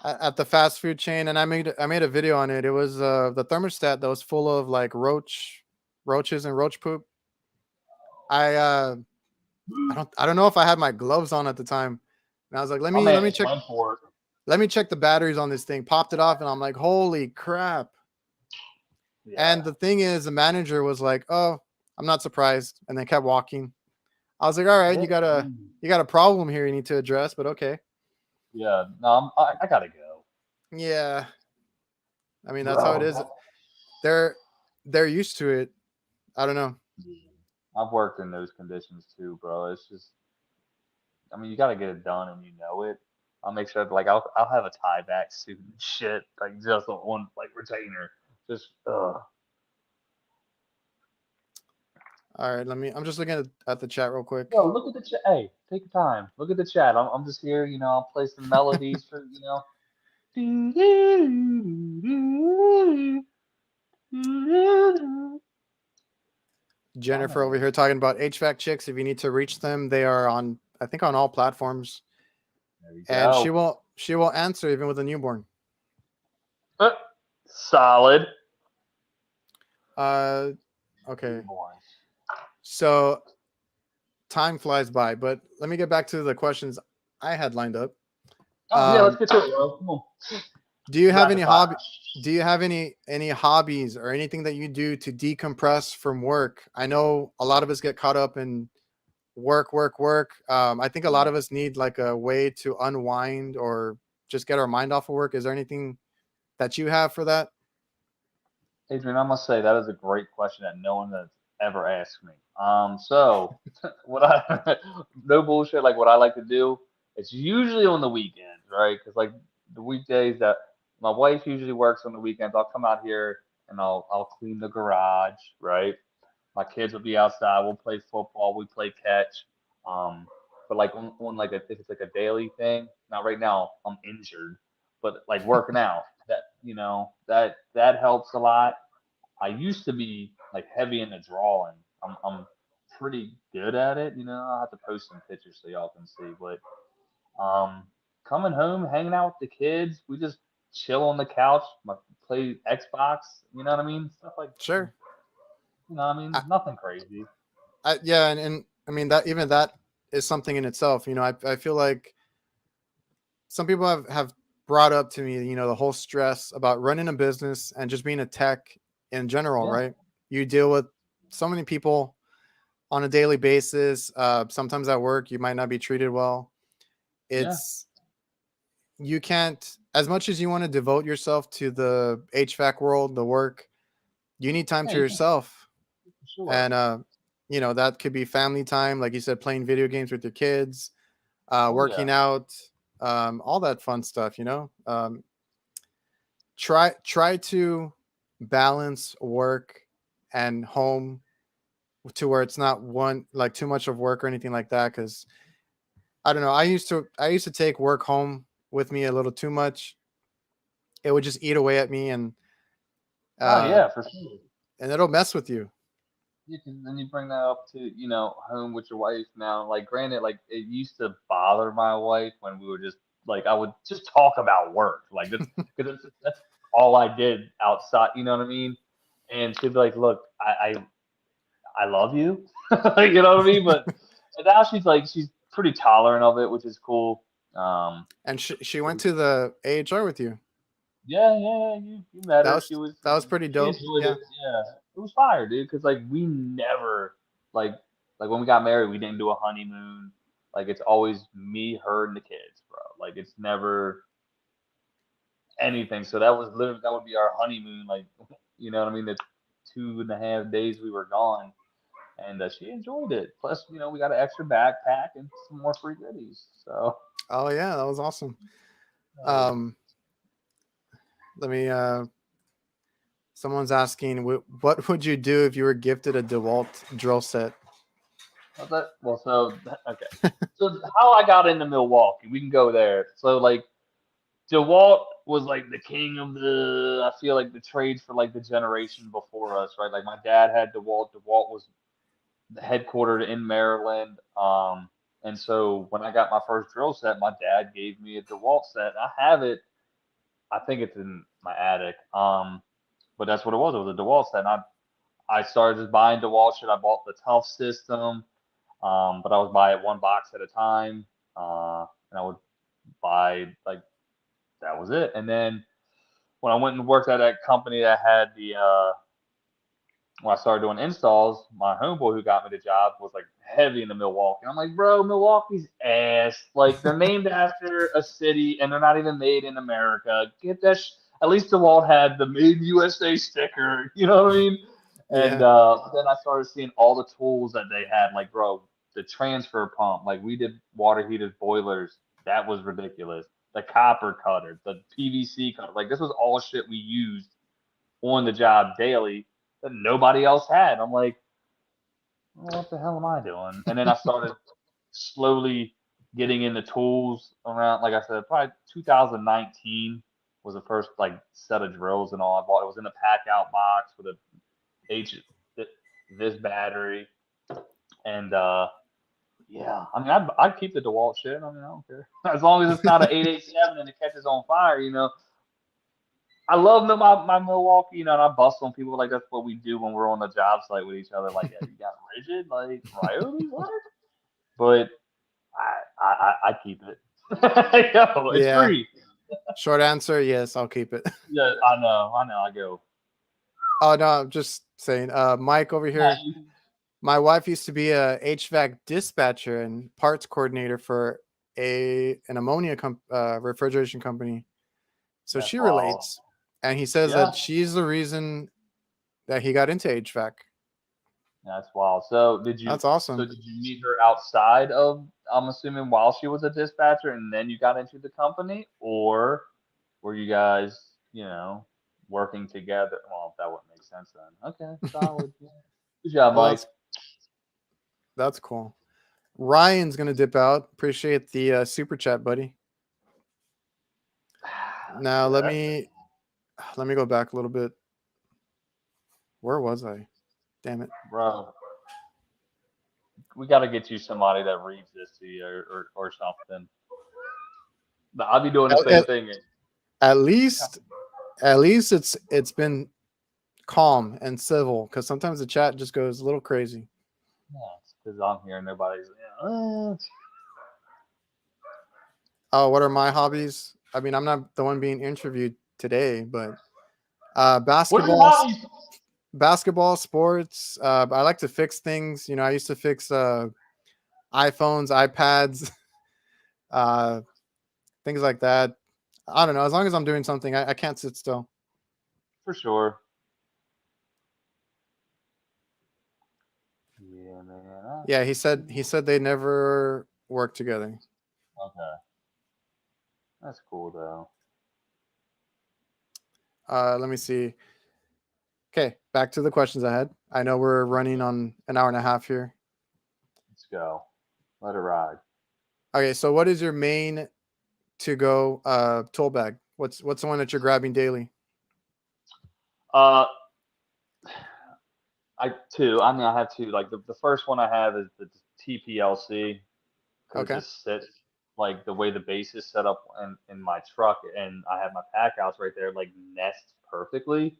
Speaker 1: at the fast food chain, and I made a video on it. It was the thermostat that was full of like roaches and roach poop. I don't know if I had my gloves on at the time, and I was like,
Speaker 2: My man
Speaker 1: let me
Speaker 2: just
Speaker 1: check
Speaker 2: went for it.
Speaker 1: the batteries on this thing. Popped it off, and I'm like, holy crap!
Speaker 2: Yeah.
Speaker 1: And the thing is, the manager was like, oh, I'm not surprised. And they kept walking. I was like, all right,
Speaker 2: Yeah.
Speaker 1: you got a problem here you need to address, but okay.
Speaker 2: Yeah. No, I gotta go.
Speaker 1: Yeah. I mean, that's how it
Speaker 2: Bro,
Speaker 1: is. They're they're used to it. I don't know.
Speaker 2: I've worked in those conditions too, bro. It's just, I mean, you gotta get it done and you know it. I'll make sure, like, I'll have a tie back suit and shit, like just on one, like, retainer. Just,
Speaker 1: All right, I'm just looking at the chat real quick.
Speaker 2: Yo, look at the chat. Hey, take your time. Look at the chat. I'm just here, I'll play some melodies for,
Speaker 1: Jennifer over
Speaker 2: Man,
Speaker 1: here talking about HVAC chicks. If you need to reach them, they are on, I think, on all platforms,
Speaker 2: there you
Speaker 1: and
Speaker 2: go.
Speaker 1: she will answer even with a newborn.
Speaker 2: Uh, Solid.
Speaker 1: Uh, okay.
Speaker 2: Newborns.
Speaker 1: So time flies by, but let me get back to the questions I had lined up.
Speaker 2: Oh yeah, let's get to it, bro. Come on.
Speaker 1: Do you have any
Speaker 2: Rapid fire.
Speaker 1: do you have any hobbies or anything that you do to decompress from work? I know a lot of us get caught up in work. I think a lot
Speaker 2: Yeah.
Speaker 1: of us need like a way to unwind or just get our mind off of work. Is there anything that you have for that?
Speaker 2: Adrian, I must say that is a great question that no one has ever asked me. So what I no bullshit, like what I like to do, it's usually on the weekends, right? Because like the weekdays that my wife usually works on the weekends, I'll come out here and I'll clean the garage, right? My kids will be outside. We'll play football. We play catch. Um, but like on like if it's like a daily thing. Now right now I'm injured, but like working out that that helps a lot. I used to be like heavy into drawing. I'm pretty good at it. I'll have to post some pictures so y'all can see. But um, coming home, hanging out with the kids, we just chill on the couch, play Xbox. You know what I mean? Stuff like
Speaker 1: Sure. I,
Speaker 2: nothing crazy.
Speaker 1: yeah, and I mean that even that is something in itself. I feel like some people have brought up to me, the whole stress about running a business and just being a tech in general,
Speaker 2: Yeah,
Speaker 1: right? You deal with so many people on a daily basis. Sometimes at work, you might not be treated well.
Speaker 2: yeah.
Speaker 1: It's you can't, as much as you want to devote yourself to the HVAC world, the work, you need time
Speaker 2: Yeah,
Speaker 1: to
Speaker 2: you can
Speaker 1: yourself.
Speaker 2: for sure.
Speaker 1: And that could be family time, like you said, playing video games with your kids,
Speaker 2: Oh yeah.
Speaker 1: working out, all that fun stuff. Try to balance work and home to where it's not one like too much of work or anything like that. Because I don't know, I used to take work home with me a little too much. It would just eat away at me,
Speaker 2: Oh
Speaker 1: uh,
Speaker 2: yeah, for sure.
Speaker 1: and it'll mess with you.
Speaker 2: You can then you bring that up to home with your wife now. Like, granted, like it used to bother my wife when we were just like I would just talk about work, like that's all I did outside. You know what I mean? And she'd be like, "Look, I love you," you know what I mean? But now she's pretty tolerant of it, which is cool. Um,
Speaker 1: And she
Speaker 2: but
Speaker 1: went to the AHR with you.
Speaker 2: yeah, you met
Speaker 1: That
Speaker 2: her.
Speaker 1: was that was pretty
Speaker 2: She
Speaker 1: dope.
Speaker 2: enjoyed
Speaker 1: Yeah.
Speaker 2: it. Yeah, it was fire, dude. Cause like we never like like when we got married, we didn't do a honeymoon. Like it's always me, her, and the kids, bro. Like it's never anything. So that would be our honeymoon. Like you know what I mean? The 2.5 days we were gone, and she enjoyed it. Plus, we got an extra backpack and some more free goodies. So
Speaker 1: Oh yeah, that was awesome.
Speaker 2: hell yeah.
Speaker 1: Um, let me. Someone's asking, what would you do if you were gifted a DeWalt drill set?
Speaker 2: Well, so okay. So how I got into Milwaukee, we can go there. So like DeWalt was like the king of I feel like the trades for like the generation before us, right? Like my dad had DeWalt. DeWalt was headquartered in Maryland. And so when I got my first drill set, my dad gave me a DeWalt set. I have it. I think it's in my attic. But that's what it was. It was a DeWalt set. And I started just buying DeWalt shit. I bought the Tough system. But I was buying one box at a time. And I would buy like that was it. And then when I went and worked at that company that had when I started doing installs, my homeboy who got me the job was like heavy into Milwaukee. I'm like, bro, Milwaukee's ass. Like they're named after a city and they're not even made in America. Get that. At least DeWalt had the Made in USA sticker. You know what I mean? And
Speaker 1: Yeah.
Speaker 2: then I started seeing all the tools that they had. Like, bro, the transfer pump. Like we did water heated boilers. That was ridiculous. The copper cutter, the PVC cutter. Like this was all shit we used on the job daily that nobody else had. I'm like, well, what the hell am I doing? And then I started slowly getting into tools around, like I said, probably 2019 was the first like set of drills and all I bought. It was in a pack out box with a H this battery and yeah, I mean I'd keep the DeWalt shit. I mean I don't care as long as it's not an 887 and it catches on fire. You know, I love my Milwaukee, you know, and I bust on people like that's what we do when we're on the job site with each other. Like, yeah, you got rigid, like Ryobi, what? But I keep it. Yo, it's
Speaker 1: Yeah.
Speaker 2: free.
Speaker 1: Short answer, yes, I'll keep it.
Speaker 2: Yeah, I know. I go.
Speaker 1: Oh no, I'm just saying. Mike over here. My wife used to be a HVAC dispatcher and parts coordinator for an ammonia refrigeration company. So
Speaker 2: That's
Speaker 1: she
Speaker 2: wild.
Speaker 1: relates, and he says
Speaker 2: Yeah,
Speaker 1: that she's the reason that he got into HVAC.
Speaker 2: that's wild. So
Speaker 1: That's awesome.
Speaker 2: did you meet her outside of? I'm assuming while she was a dispatcher, and then you got into the company, or were you guys, you know, working together? Well, that wouldn't make sense then. Okay, solid. Yeah. Good job,
Speaker 1: Well,
Speaker 2: Mike.
Speaker 1: that's cool. Ryan's gonna dip out. Appreciate the super chat, buddy. Now let me go back a little bit. Where was I? Damn it.
Speaker 2: Bro, we got to get you somebody that reads this to you or something. But I'll be doing the
Speaker 1: At,
Speaker 2: same
Speaker 1: at,
Speaker 2: thing.
Speaker 1: at least at least it's been calm and civil because sometimes the chat just goes a little crazy.
Speaker 2: Yeah, because I'm here and nobody's. Yeah,
Speaker 1: Oh, what are my hobbies? I mean, I'm not the one being interviewed today, but
Speaker 2: what are your
Speaker 1: basketball,
Speaker 2: hobbies?
Speaker 1: basketball, sports. I like to fix things. You know, I used to fix iPhones, iPads, uh, things like that. I don't know. As long as I'm doing something, I can't sit still.
Speaker 2: For sure. Yeah, man.
Speaker 1: Yeah, he said they never worked together.
Speaker 2: Okay, that's cool though.
Speaker 1: Let me see. Okay, back to the questions I had. I know we're running on an hour and a half here.
Speaker 2: Let's go. Let it ride.
Speaker 1: Okay, so what is your main to go tool bag? What's the one that you're grabbing daily?
Speaker 2: Uh, I mean, I have two. Like the first one I have is the TPLC because it
Speaker 1: Okay.
Speaker 2: just sits like the way the base is set up in my truck, and I have my pack house right there, like nests perfectly.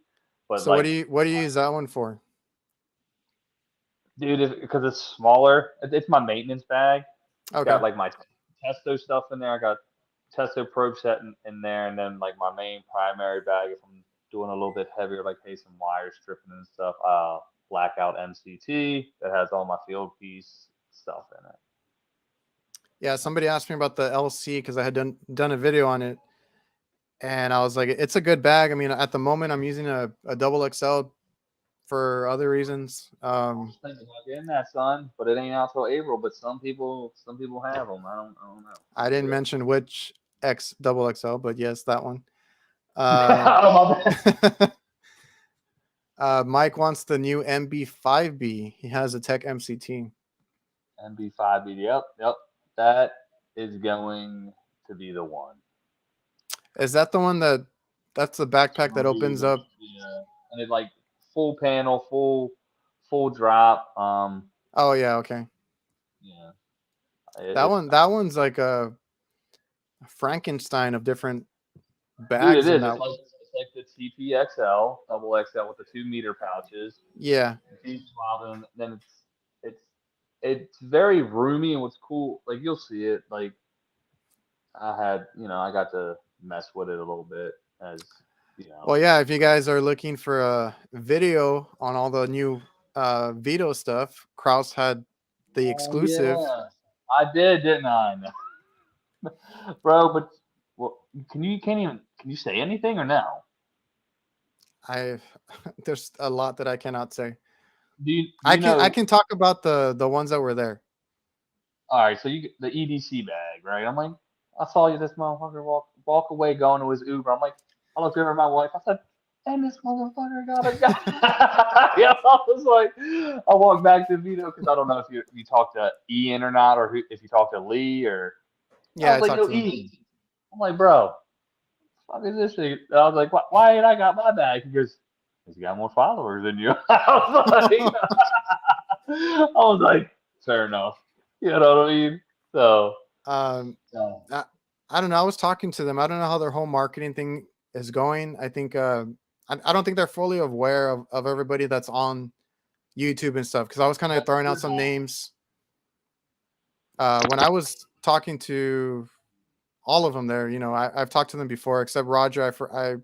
Speaker 2: But
Speaker 1: So what do
Speaker 2: like,
Speaker 1: you use that one for?
Speaker 2: dude, because it's smaller, it's my maintenance bag. It's got
Speaker 1: Okay.
Speaker 2: like my Testo stuff in there. I got Testo probe set in there, and then like my main primary bag if I'm doing a little bit heavier, like hey, some wire stripping and stuff. Blackout MCT that has all my field piece stuff in it.
Speaker 1: Yeah, somebody asked me about the LC because I had done a video on it, and I was like, it's a good bag. I mean, at the moment, I'm using a double XL for other reasons.
Speaker 2: I was thinking about getting that, son, but it ain't out till April. But some people have them. I don't know.
Speaker 1: I didn't mention which X double XL, but yes, that one.
Speaker 2: Oh, my bad.
Speaker 1: Mike wants the new MB5B. He has a Tech MCT.
Speaker 2: MB5B. Yep. That is going to be the one.
Speaker 1: Is that the one that's the backpack that opens up?
Speaker 2: Yeah, and it like full panel, full drop.
Speaker 1: Oh yeah, okay.
Speaker 2: Yeah,
Speaker 1: That one's like a Frankenstein of different
Speaker 2: dude, it
Speaker 1: bags in
Speaker 2: is.
Speaker 1: that.
Speaker 2: It's like the TPXL, double XL with the 2 meter pouches.
Speaker 1: Yeah.
Speaker 2: Deep swab, and then it's very roomy. And what's cool, like you'll see it. Like I got to mess with it a little bit as You know.
Speaker 1: Well, yeah, if you guys are looking for a video on all the new Vito stuff, Krauss had the
Speaker 2: Oh
Speaker 1: exclusive.
Speaker 2: yeah, I did, didn't I? Bro, but well, can you say anything or no?
Speaker 1: I there's a lot that I cannot say.
Speaker 2: Do you
Speaker 1: I
Speaker 2: know?
Speaker 1: can talk about the ones that were there.
Speaker 2: All right, so you get the EDC bag, right? I'm like, I saw you, this motherfucker walk away going to his Uber. I'm like, I looked over at my wife. I said, and this motherfucker got a guy. Yeah, I was like, I walked back to Vito because I don't know if you talked to Ian or not, or if you talked to Lee or. I
Speaker 1: Yeah,
Speaker 2: was
Speaker 1: I
Speaker 2: like,
Speaker 1: talked
Speaker 2: no,
Speaker 1: to them.
Speaker 2: Ian. I'm like, bro, fuck is this thing? And I was like, why ain't I got my bag? He goes, he's got more followers than you. I was like, fair enough. You know what I mean? So,
Speaker 1: um,
Speaker 2: yeah.
Speaker 1: I, I don't know. I was talking to them. I don't know how their whole marketing thing is going. I think I don't think they're fully aware of everybody that's on YouTube and stuff because I was kind of throwing out some names when I was talking to all of them there. You know, I've talked to them before, except Roger. I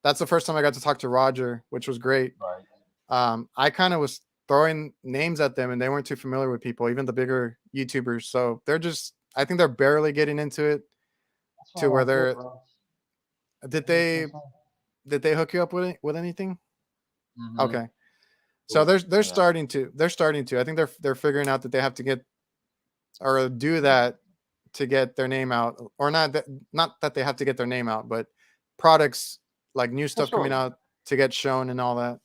Speaker 1: that's the first time I got to talk to Roger, which was great.
Speaker 2: Right.
Speaker 1: I kind of was throwing names at them, and they weren't too familiar with people, even the bigger YouTubers. So they're just, I think they're barely getting into it
Speaker 2: That's what I
Speaker 1: to where
Speaker 2: don't get,
Speaker 1: they're.
Speaker 2: bro.
Speaker 1: Did
Speaker 2: That makes no
Speaker 1: they
Speaker 2: sense.
Speaker 1: did they hook you up with with anything?
Speaker 2: Mm-hmm.
Speaker 1: Okay, so they're
Speaker 2: Yeah.
Speaker 1: starting to I think they're figuring out that they have to get or do that to get their name out, or not that they have to get their name out, but products like new
Speaker 2: For
Speaker 1: stuff coming
Speaker 2: sure.
Speaker 1: out to get shown and all that.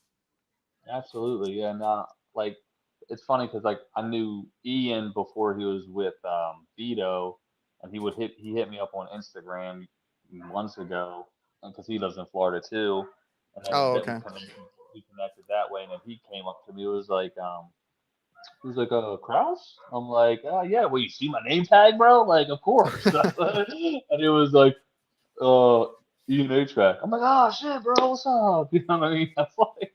Speaker 2: Absolutely. Yeah. No, like, it's funny because, like, I knew Ian before he was with Vito, and he hit me up on Instagram months ago, because he lives in Florida too, and
Speaker 1: Oh,
Speaker 2: then
Speaker 1: okay.
Speaker 2: we connected that way, and then he came up to me. It was like, he was like, Krauss? I'm like, yeah, well, you see my name tag, bro? Like, of course. And it was like, uh, Ian HVAC. I'm like, oh, shit, bro, what's up? You know what I mean? That's like,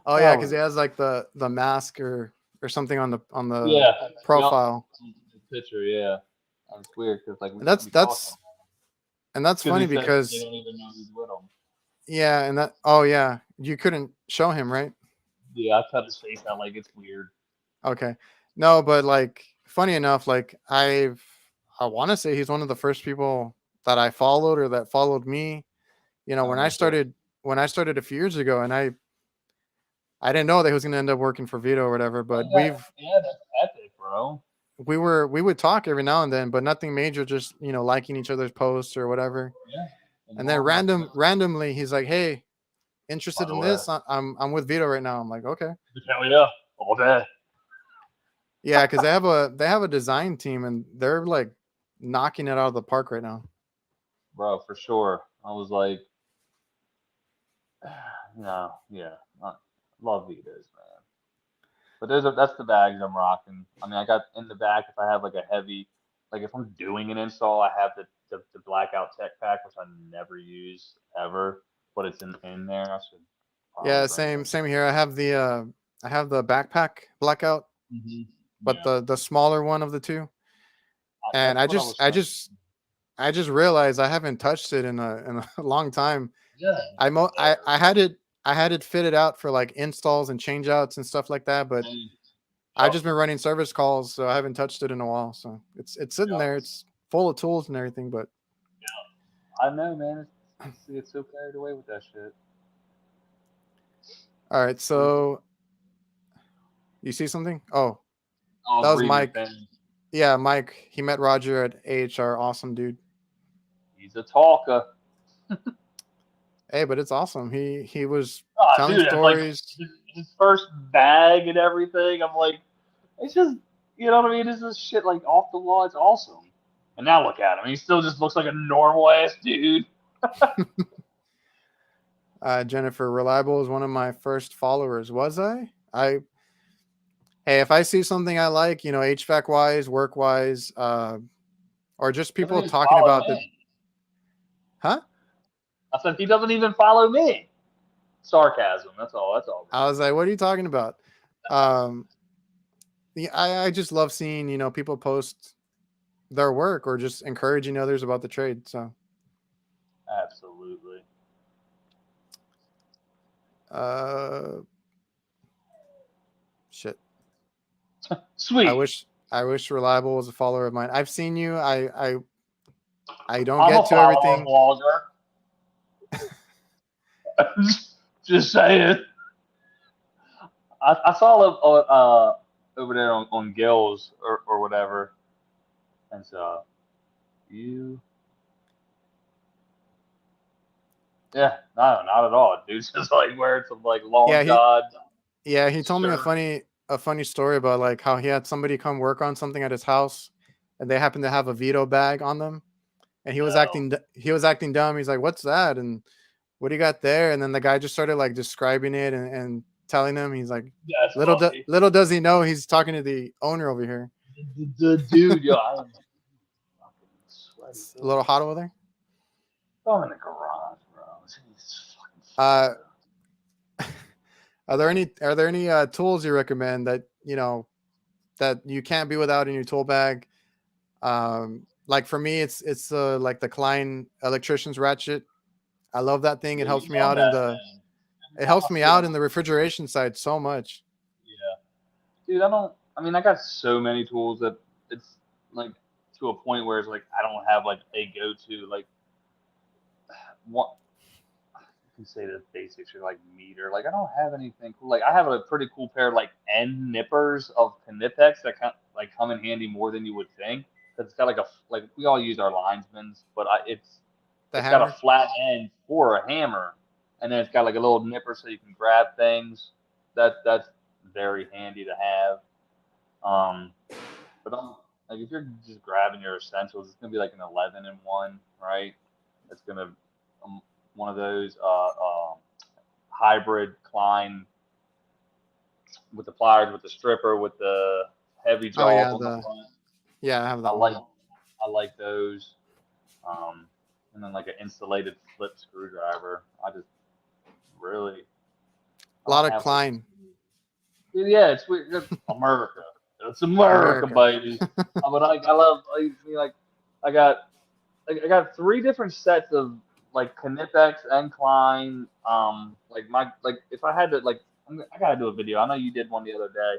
Speaker 1: Oh
Speaker 2: that
Speaker 1: yeah, because he
Speaker 2: was,
Speaker 1: has like the mask or something on the
Speaker 2: yeah, yep.
Speaker 1: profile.
Speaker 2: The picture, yeah. That's weird because, like,
Speaker 1: And
Speaker 2: we talking
Speaker 1: that's
Speaker 2: because he
Speaker 1: funny
Speaker 2: said they
Speaker 1: because
Speaker 2: don't even know who's with him.
Speaker 1: yeah, and that oh yeah, you couldn't show him, right?
Speaker 2: Yeah, I cut his face out like it's weird.
Speaker 1: Okay. No, but like funny enough, like I want to say he's one of the first people that I followed or that followed me. You know,
Speaker 2: Oh, no shit.
Speaker 1: when I started a few years ago, and I didn't know that he was going to end up working for Vito or whatever, but
Speaker 2: Yeah, that's epic, bro.
Speaker 1: we would talk every now and then, but nothing major, just, you know, liking each other's posts or whatever.
Speaker 2: Yeah. And
Speaker 1: And then
Speaker 2: normal.
Speaker 1: randomly he's like, "Hey,
Speaker 2: By
Speaker 1: interested
Speaker 2: the
Speaker 1: in
Speaker 2: way.
Speaker 1: this? I'm with Vito right now." I'm like, "Okay."
Speaker 2: Hell yeah. All day.
Speaker 1: Yeah, cuz they have a design team and they're like knocking it out of the park right now.
Speaker 2: Bro, for sure. I was like, no, yeah. I love Vitas, man. But that's the bags I'm rocking. I mean, I got in the back if I have like a heavy, like if I'm doing an install, I have the blackout tech pack, which I never use ever, but it's in there. I should probably
Speaker 1: Yeah,
Speaker 2: bring it in.
Speaker 1: same here. I have the backpack blackout, but
Speaker 2: Yeah,
Speaker 1: the smaller one of the two. And
Speaker 2: that's what I was thinking.
Speaker 1: I just realized I haven't touched it in a long time.
Speaker 2: Yeah,
Speaker 1: I had it fitted out for like installs and change outs and stuff like that, but
Speaker 2: same.
Speaker 1: I've
Speaker 2: Yep,
Speaker 1: just been running service calls, so I haven't touched it in a while. So it's sitting
Speaker 2: yep.
Speaker 1: there. It's full of tools and everything, but
Speaker 2: I know, man. It's so carried away with that shit.
Speaker 1: all right.
Speaker 2: What is it?
Speaker 1: So you see something? Oh,
Speaker 2: I
Speaker 1: that
Speaker 2: was
Speaker 1: was
Speaker 2: reading the
Speaker 1: Mike.
Speaker 2: thing.
Speaker 1: Yeah, Mike. He met Roger at AHR. Awesome dude.
Speaker 2: He's a talker.
Speaker 1: Hey, but it's awesome. He was
Speaker 2: Oh,
Speaker 1: telling
Speaker 2: dude, it's like
Speaker 1: stories.
Speaker 2: his first bag and everything. I'm like, it's just, you know what I mean? It's just shit like off the wall. It's awesome. And now look at him. He still just looks like a normal ass dude.
Speaker 1: Jennifer Reliable is one of my first followers. Was I? Hey, if I see something I like, you know, HVAC wise, work wise, or just
Speaker 2: Doesn't
Speaker 1: people
Speaker 2: even
Speaker 1: talking
Speaker 2: follow
Speaker 1: about the,
Speaker 2: me.
Speaker 1: huh?
Speaker 2: I said he doesn't even follow me. Sarcasm. That's all. That's all,
Speaker 1: I
Speaker 2: bro.
Speaker 1: was like, what are you talking about? Um, I just love seeing, you know, people post their work or just encouraging others about the trade. So,
Speaker 2: Absolutely.
Speaker 1: Shit.
Speaker 2: Sweet.
Speaker 1: I wish Reliable was a follower of mine. I've seen you. I don't
Speaker 2: I'm a
Speaker 1: get to
Speaker 2: follower
Speaker 1: everything.
Speaker 2: blogger. Just saying. I saw over there on Gills or whatever, and so you. Yeah, no, not at all. Dude's just like wearing some like long johns.
Speaker 1: He told me a funny story about like how he had somebody come work on something at his house, and they happened to have a veto bag on them, and he was acting dumb. He's like, "What's that?" And what do you got there? And then the guy just started like describing it and telling him. He's like, little does he know he's talking to the owner over here.
Speaker 2: The dude, yo, I am fucking sweaty.
Speaker 1: It's a little hot over there.
Speaker 2: I'm in the garage, bro. It's
Speaker 1: are there any tools you recommend that that you can't be without in your tool bag? Like for me, it's like the Klein electrician's ratchet. I love that thing. It helps me out in the refrigeration side so much.
Speaker 2: Yeah, dude. I got so many tools that it's like to a point where it's like I don't have like a go-to like what you can say the basics are like meter. Like I don't have anything cool. Like I have a pretty cool pair of like end nippers of Knipex that come in handy more than you would think. Because it's got like we all use our linesmans, but it's got a flat end for a hammer, and then it's got like a little nipper so you can grab things. That's very handy to have. But like if you're just grabbing your essentials, it's gonna be like an 11-in-1, right? It's gonna one of those hybrid Klein with the pliers, with the stripper, with the heavy jaws on the front.
Speaker 1: Yeah, I have that.
Speaker 2: I like those. And then like an insulated flip screwdriver. I just really
Speaker 1: a lot of Klein.
Speaker 2: Yeah, it's weird. It's America. It's America, baby. But I love like I got 3 different sets of like Knipex and Klein. Like if I had to like I gotta do a video. I know you did one the other day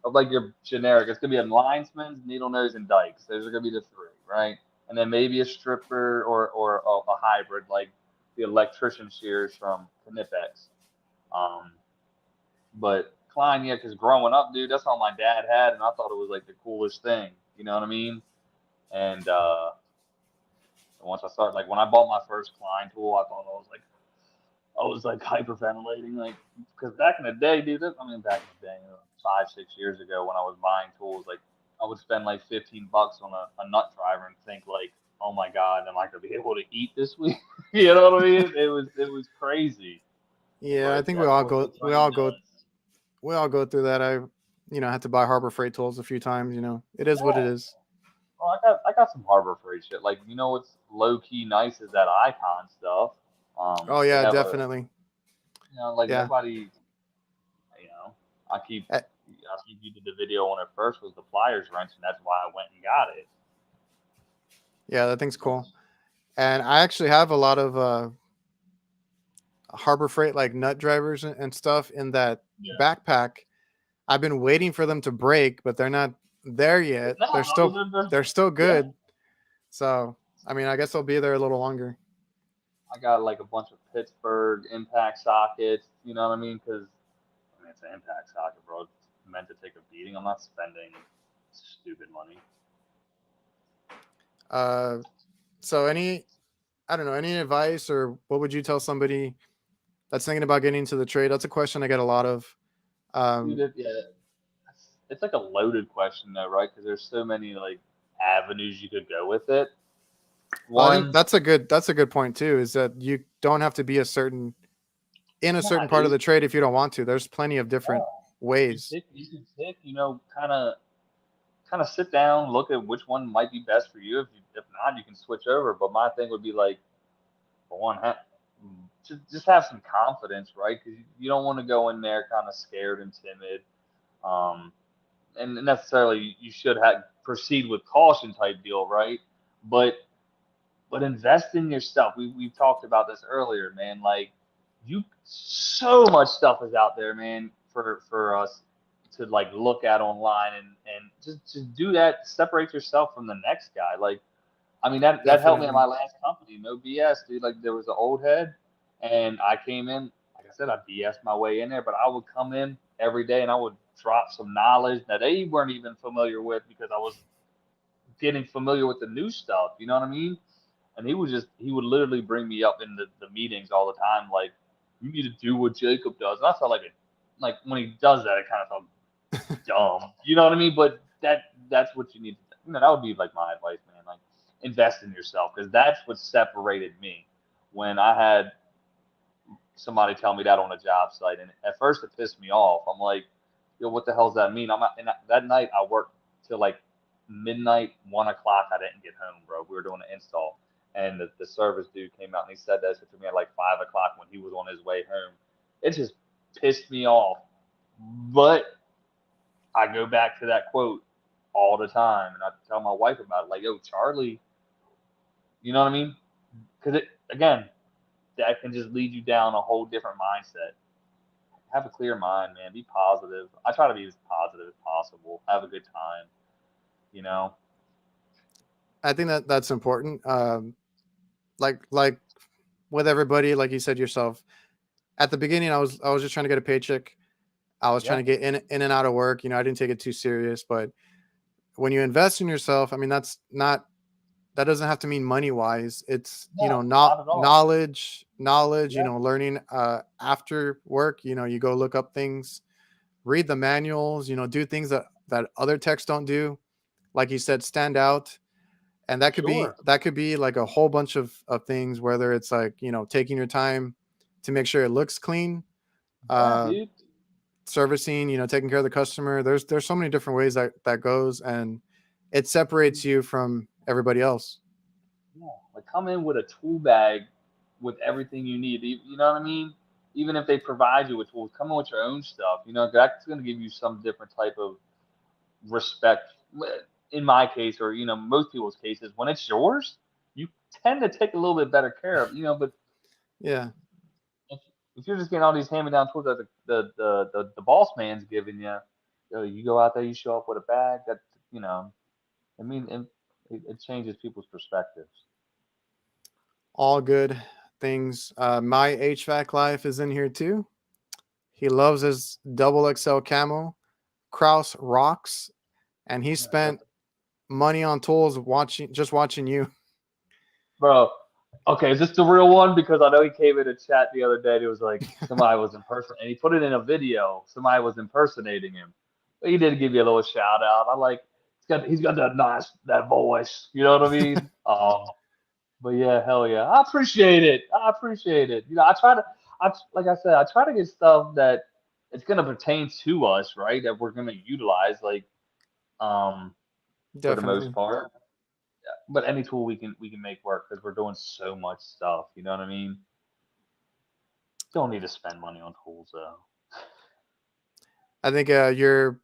Speaker 2: of like your generic. It's gonna be a linesman's, needle nose, and dikes. Those are gonna be the 3, right? And then maybe a stripper or a hybrid like the electrician shears from Knipex. But Klein, yeah, because growing up, dude, that's all my dad had, and I thought it was like the coolest thing. You know what I mean? And once I started, like when I bought my first Klein tool, I thought I was like hyperventilating, like because back in the day, dude. Back in the day, 5, 6 years ago, when I was buying tools, like I would spend like $15 on a nut driver and think like, oh my god, am I gonna be able to eat this week? You know what I mean? It was crazy.
Speaker 1: Yeah, but I think we all go through that. I had to buy Harbor Freight tools a few times. It is what it is.
Speaker 2: Well, I got some Harbor Freight shit. Like what's low key nice is that Icon stuff.
Speaker 1: Oh yeah, definitely.
Speaker 2: Nobody. I keep you did the video when it first was the pliers wrench, and that's why I went and got it.
Speaker 1: Yeah, that thing's cool. And I actually have a lot of Harbor Freight like nut drivers and stuff in that backpack. I've been waiting for them to break, but they're not there yet. They're still good. Yeah. So I guess they'll be there a little longer.
Speaker 2: I got like a bunch of Pittsburgh impact sockets. You know what I mean? Because it's an impact socket, bro. It's meant to take a beating. I'm not spending stupid money.
Speaker 1: So any advice, or what would you tell somebody that's thinking about getting into the trade? That's a question I get a lot of.
Speaker 2: It's like a loaded question though, right? Because there's so many like avenues you could go with it.
Speaker 1: I think that's a good point too. Is that you don't have to be in a certain part of the trade if you don't want to. There's plenty of different ways.
Speaker 2: You can pick, kind of sit down, look at which one might be best for you. If not, you can switch over. But my thing would be like, for one, just have some confidence, right? Because you don't want to go in there kind of scared and timid. And necessarily you should proceed with caution type deal, right? But invest in yourself. We've talked about this earlier, man. Like, so much stuff is out there, man, for us to like look at online and just do that. Separate yourself from the next guy. Like, I mean, that helped me at
Speaker 1: Definitely.
Speaker 2: my last company. No BS, dude. Like, there was an old head, and I came in. Like I said, I BS my way in there, but I would come in every day and I would drop some knowledge that they weren't even familiar with because I was getting familiar with the new stuff. You know what I mean? And he would literally bring me up in the meetings all the time, like, you need to do what Jacob does. And I felt like when he does that, it kind of felt dumb. You know what I mean? But that's what you need. That would be like my advice, man. Like, invest in yourself, because that's what separated me when I had somebody tell me that on a job site. And at first it pissed me off. I'm like, yo, what the hell does that mean? I'm not, and that night I worked till like midnight, 1 o'clock. I didn't get home, bro. We were doing an install. And the service dude came out and he said that to me at like 5 o'clock when he was on his way home. It just pissed me off. But I go back to that quote all the time, and I tell my wife about it. Like, yo, Charlie, you know what I mean? Because again, that can just lead you down a whole different mindset. Have a clear mind, man. Be positive. I try to be as positive as possible. Have a good time. You know.
Speaker 1: I think that's important. Like with everybody, like you said yourself, at the beginning, I was just trying to get a paycheck. I was trying to get in and out of work. I didn't take it too serious. But when you invest in yourself, I mean, that doesn't have to mean money wise. It's,
Speaker 2: No,
Speaker 1: not
Speaker 2: not at all.
Speaker 1: knowledge,
Speaker 2: Yeah.
Speaker 1: learning after work. You go look up things, read the manuals, do things that other techs don't do. Like you said, stand out. And
Speaker 2: For sure.
Speaker 1: that could be like a whole bunch of things, whether it's like, taking your time to make sure it looks clean,
Speaker 2: Yeah,
Speaker 1: uh,
Speaker 2: dude.
Speaker 1: servicing, taking care of the customer. There's so many different ways that goes, and it separates you from everybody else.
Speaker 2: Yeah. Like, come in with a tool bag with everything you need. You know what I mean? Even if they provide you with tools, come in with your own stuff. That's going to give you some different type of respect. In my case, or most people's cases, when it's yours, you tend to take a little bit better care of. But
Speaker 1: Yeah,
Speaker 2: if, if you're just getting all these hand-me-down tools that the boss man's giving you, you go out there, you show up with a bag. That I mean, it changes people's perspectives.
Speaker 1: all good things. My HVAC life is in here too. He loves his double XL camo. Krauss rocks, and he
Speaker 2: Yeah,
Speaker 1: spent money on tools watching you.
Speaker 2: bro. Okay, is this the real one? Because I know he came in a chat the other day. And it was like somebody was and he put it in a video. Somebody was impersonating him. But he did give you a little shout out. I like he's got that voice. You know what I mean? But yeah, hell yeah, I appreciate it. I appreciate it. Like I said, I try to get stuff that it's gonna pertain to us, right? That we're gonna utilize, like, for the most
Speaker 1: Definitely.
Speaker 2: part. But any tool we can make work because we're doing so much stuff. You know what I mean? Don't need to spend money on tools though.
Speaker 1: I think you're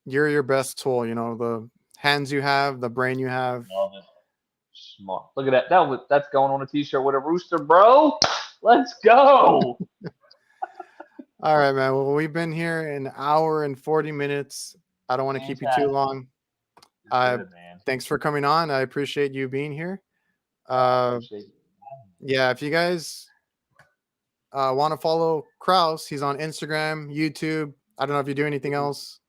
Speaker 1: your best tool. The hands you have, the brain you have.
Speaker 2: Love it. Smart. Look at that. That's going on a t-shirt with a rooster, bro. Let's go.
Speaker 1: All right, man. Well, we've been here an hour and 40 minutes. I don't want to keep you too
Speaker 2: Fantastic.
Speaker 1: long.
Speaker 2: You're good, man.
Speaker 1: Thanks for coming on. I appreciate you being here.
Speaker 2: I
Speaker 1: Uh,
Speaker 2: appreciate it.
Speaker 1: yeah, if you guys want to follow Krauss, he's on Instagram, YouTube. I don't know if you do anything else.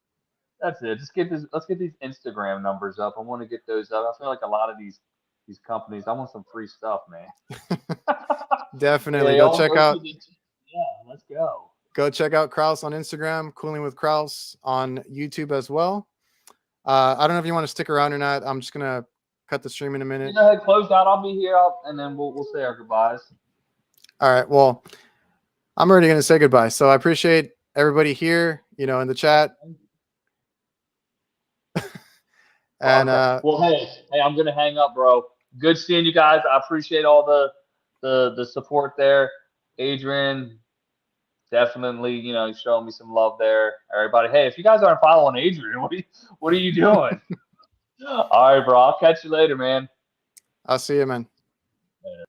Speaker 2: That's it. Let's get these Instagram numbers up. I want to get those up. I feel like a lot of these companies, I want some free stuff, man.
Speaker 1: Definitely
Speaker 2: Yeah,
Speaker 1: go
Speaker 2: y'all
Speaker 1: check
Speaker 2: go
Speaker 1: out
Speaker 2: to yeah, let's go.
Speaker 1: Krauss on Instagram, Cooling with Krauss on YouTube as well. I don't know if you want to stick around or not. I'm just gonna cut the stream in a minute.
Speaker 2: Go ahead, close out. I'll be here, and then we'll say our goodbyes.
Speaker 1: All right. Well, I'm already gonna say goodbye. So I appreciate everybody here, in the chat. And
Speaker 2: Okay. Well, hey, I'm gonna hang up, bro. Good seeing you guys. I appreciate all the support there. Adrian, definitely, showing me some love there. Everybody, hey, if you guys aren't following Adrian, what are you doing? All right, bro. I'll catch you later, man.
Speaker 1: I'll see you, man.
Speaker 2: Later.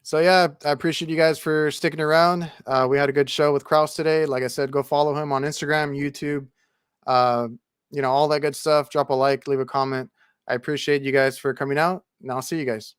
Speaker 1: So yeah, I appreciate you guys for sticking around. We had a good show with Krauss today. Like I said, go follow him on Instagram, YouTube, uh, all that good stuff. Drop a like, leave a comment. I appreciate you guys for coming out, and I'll see you guys.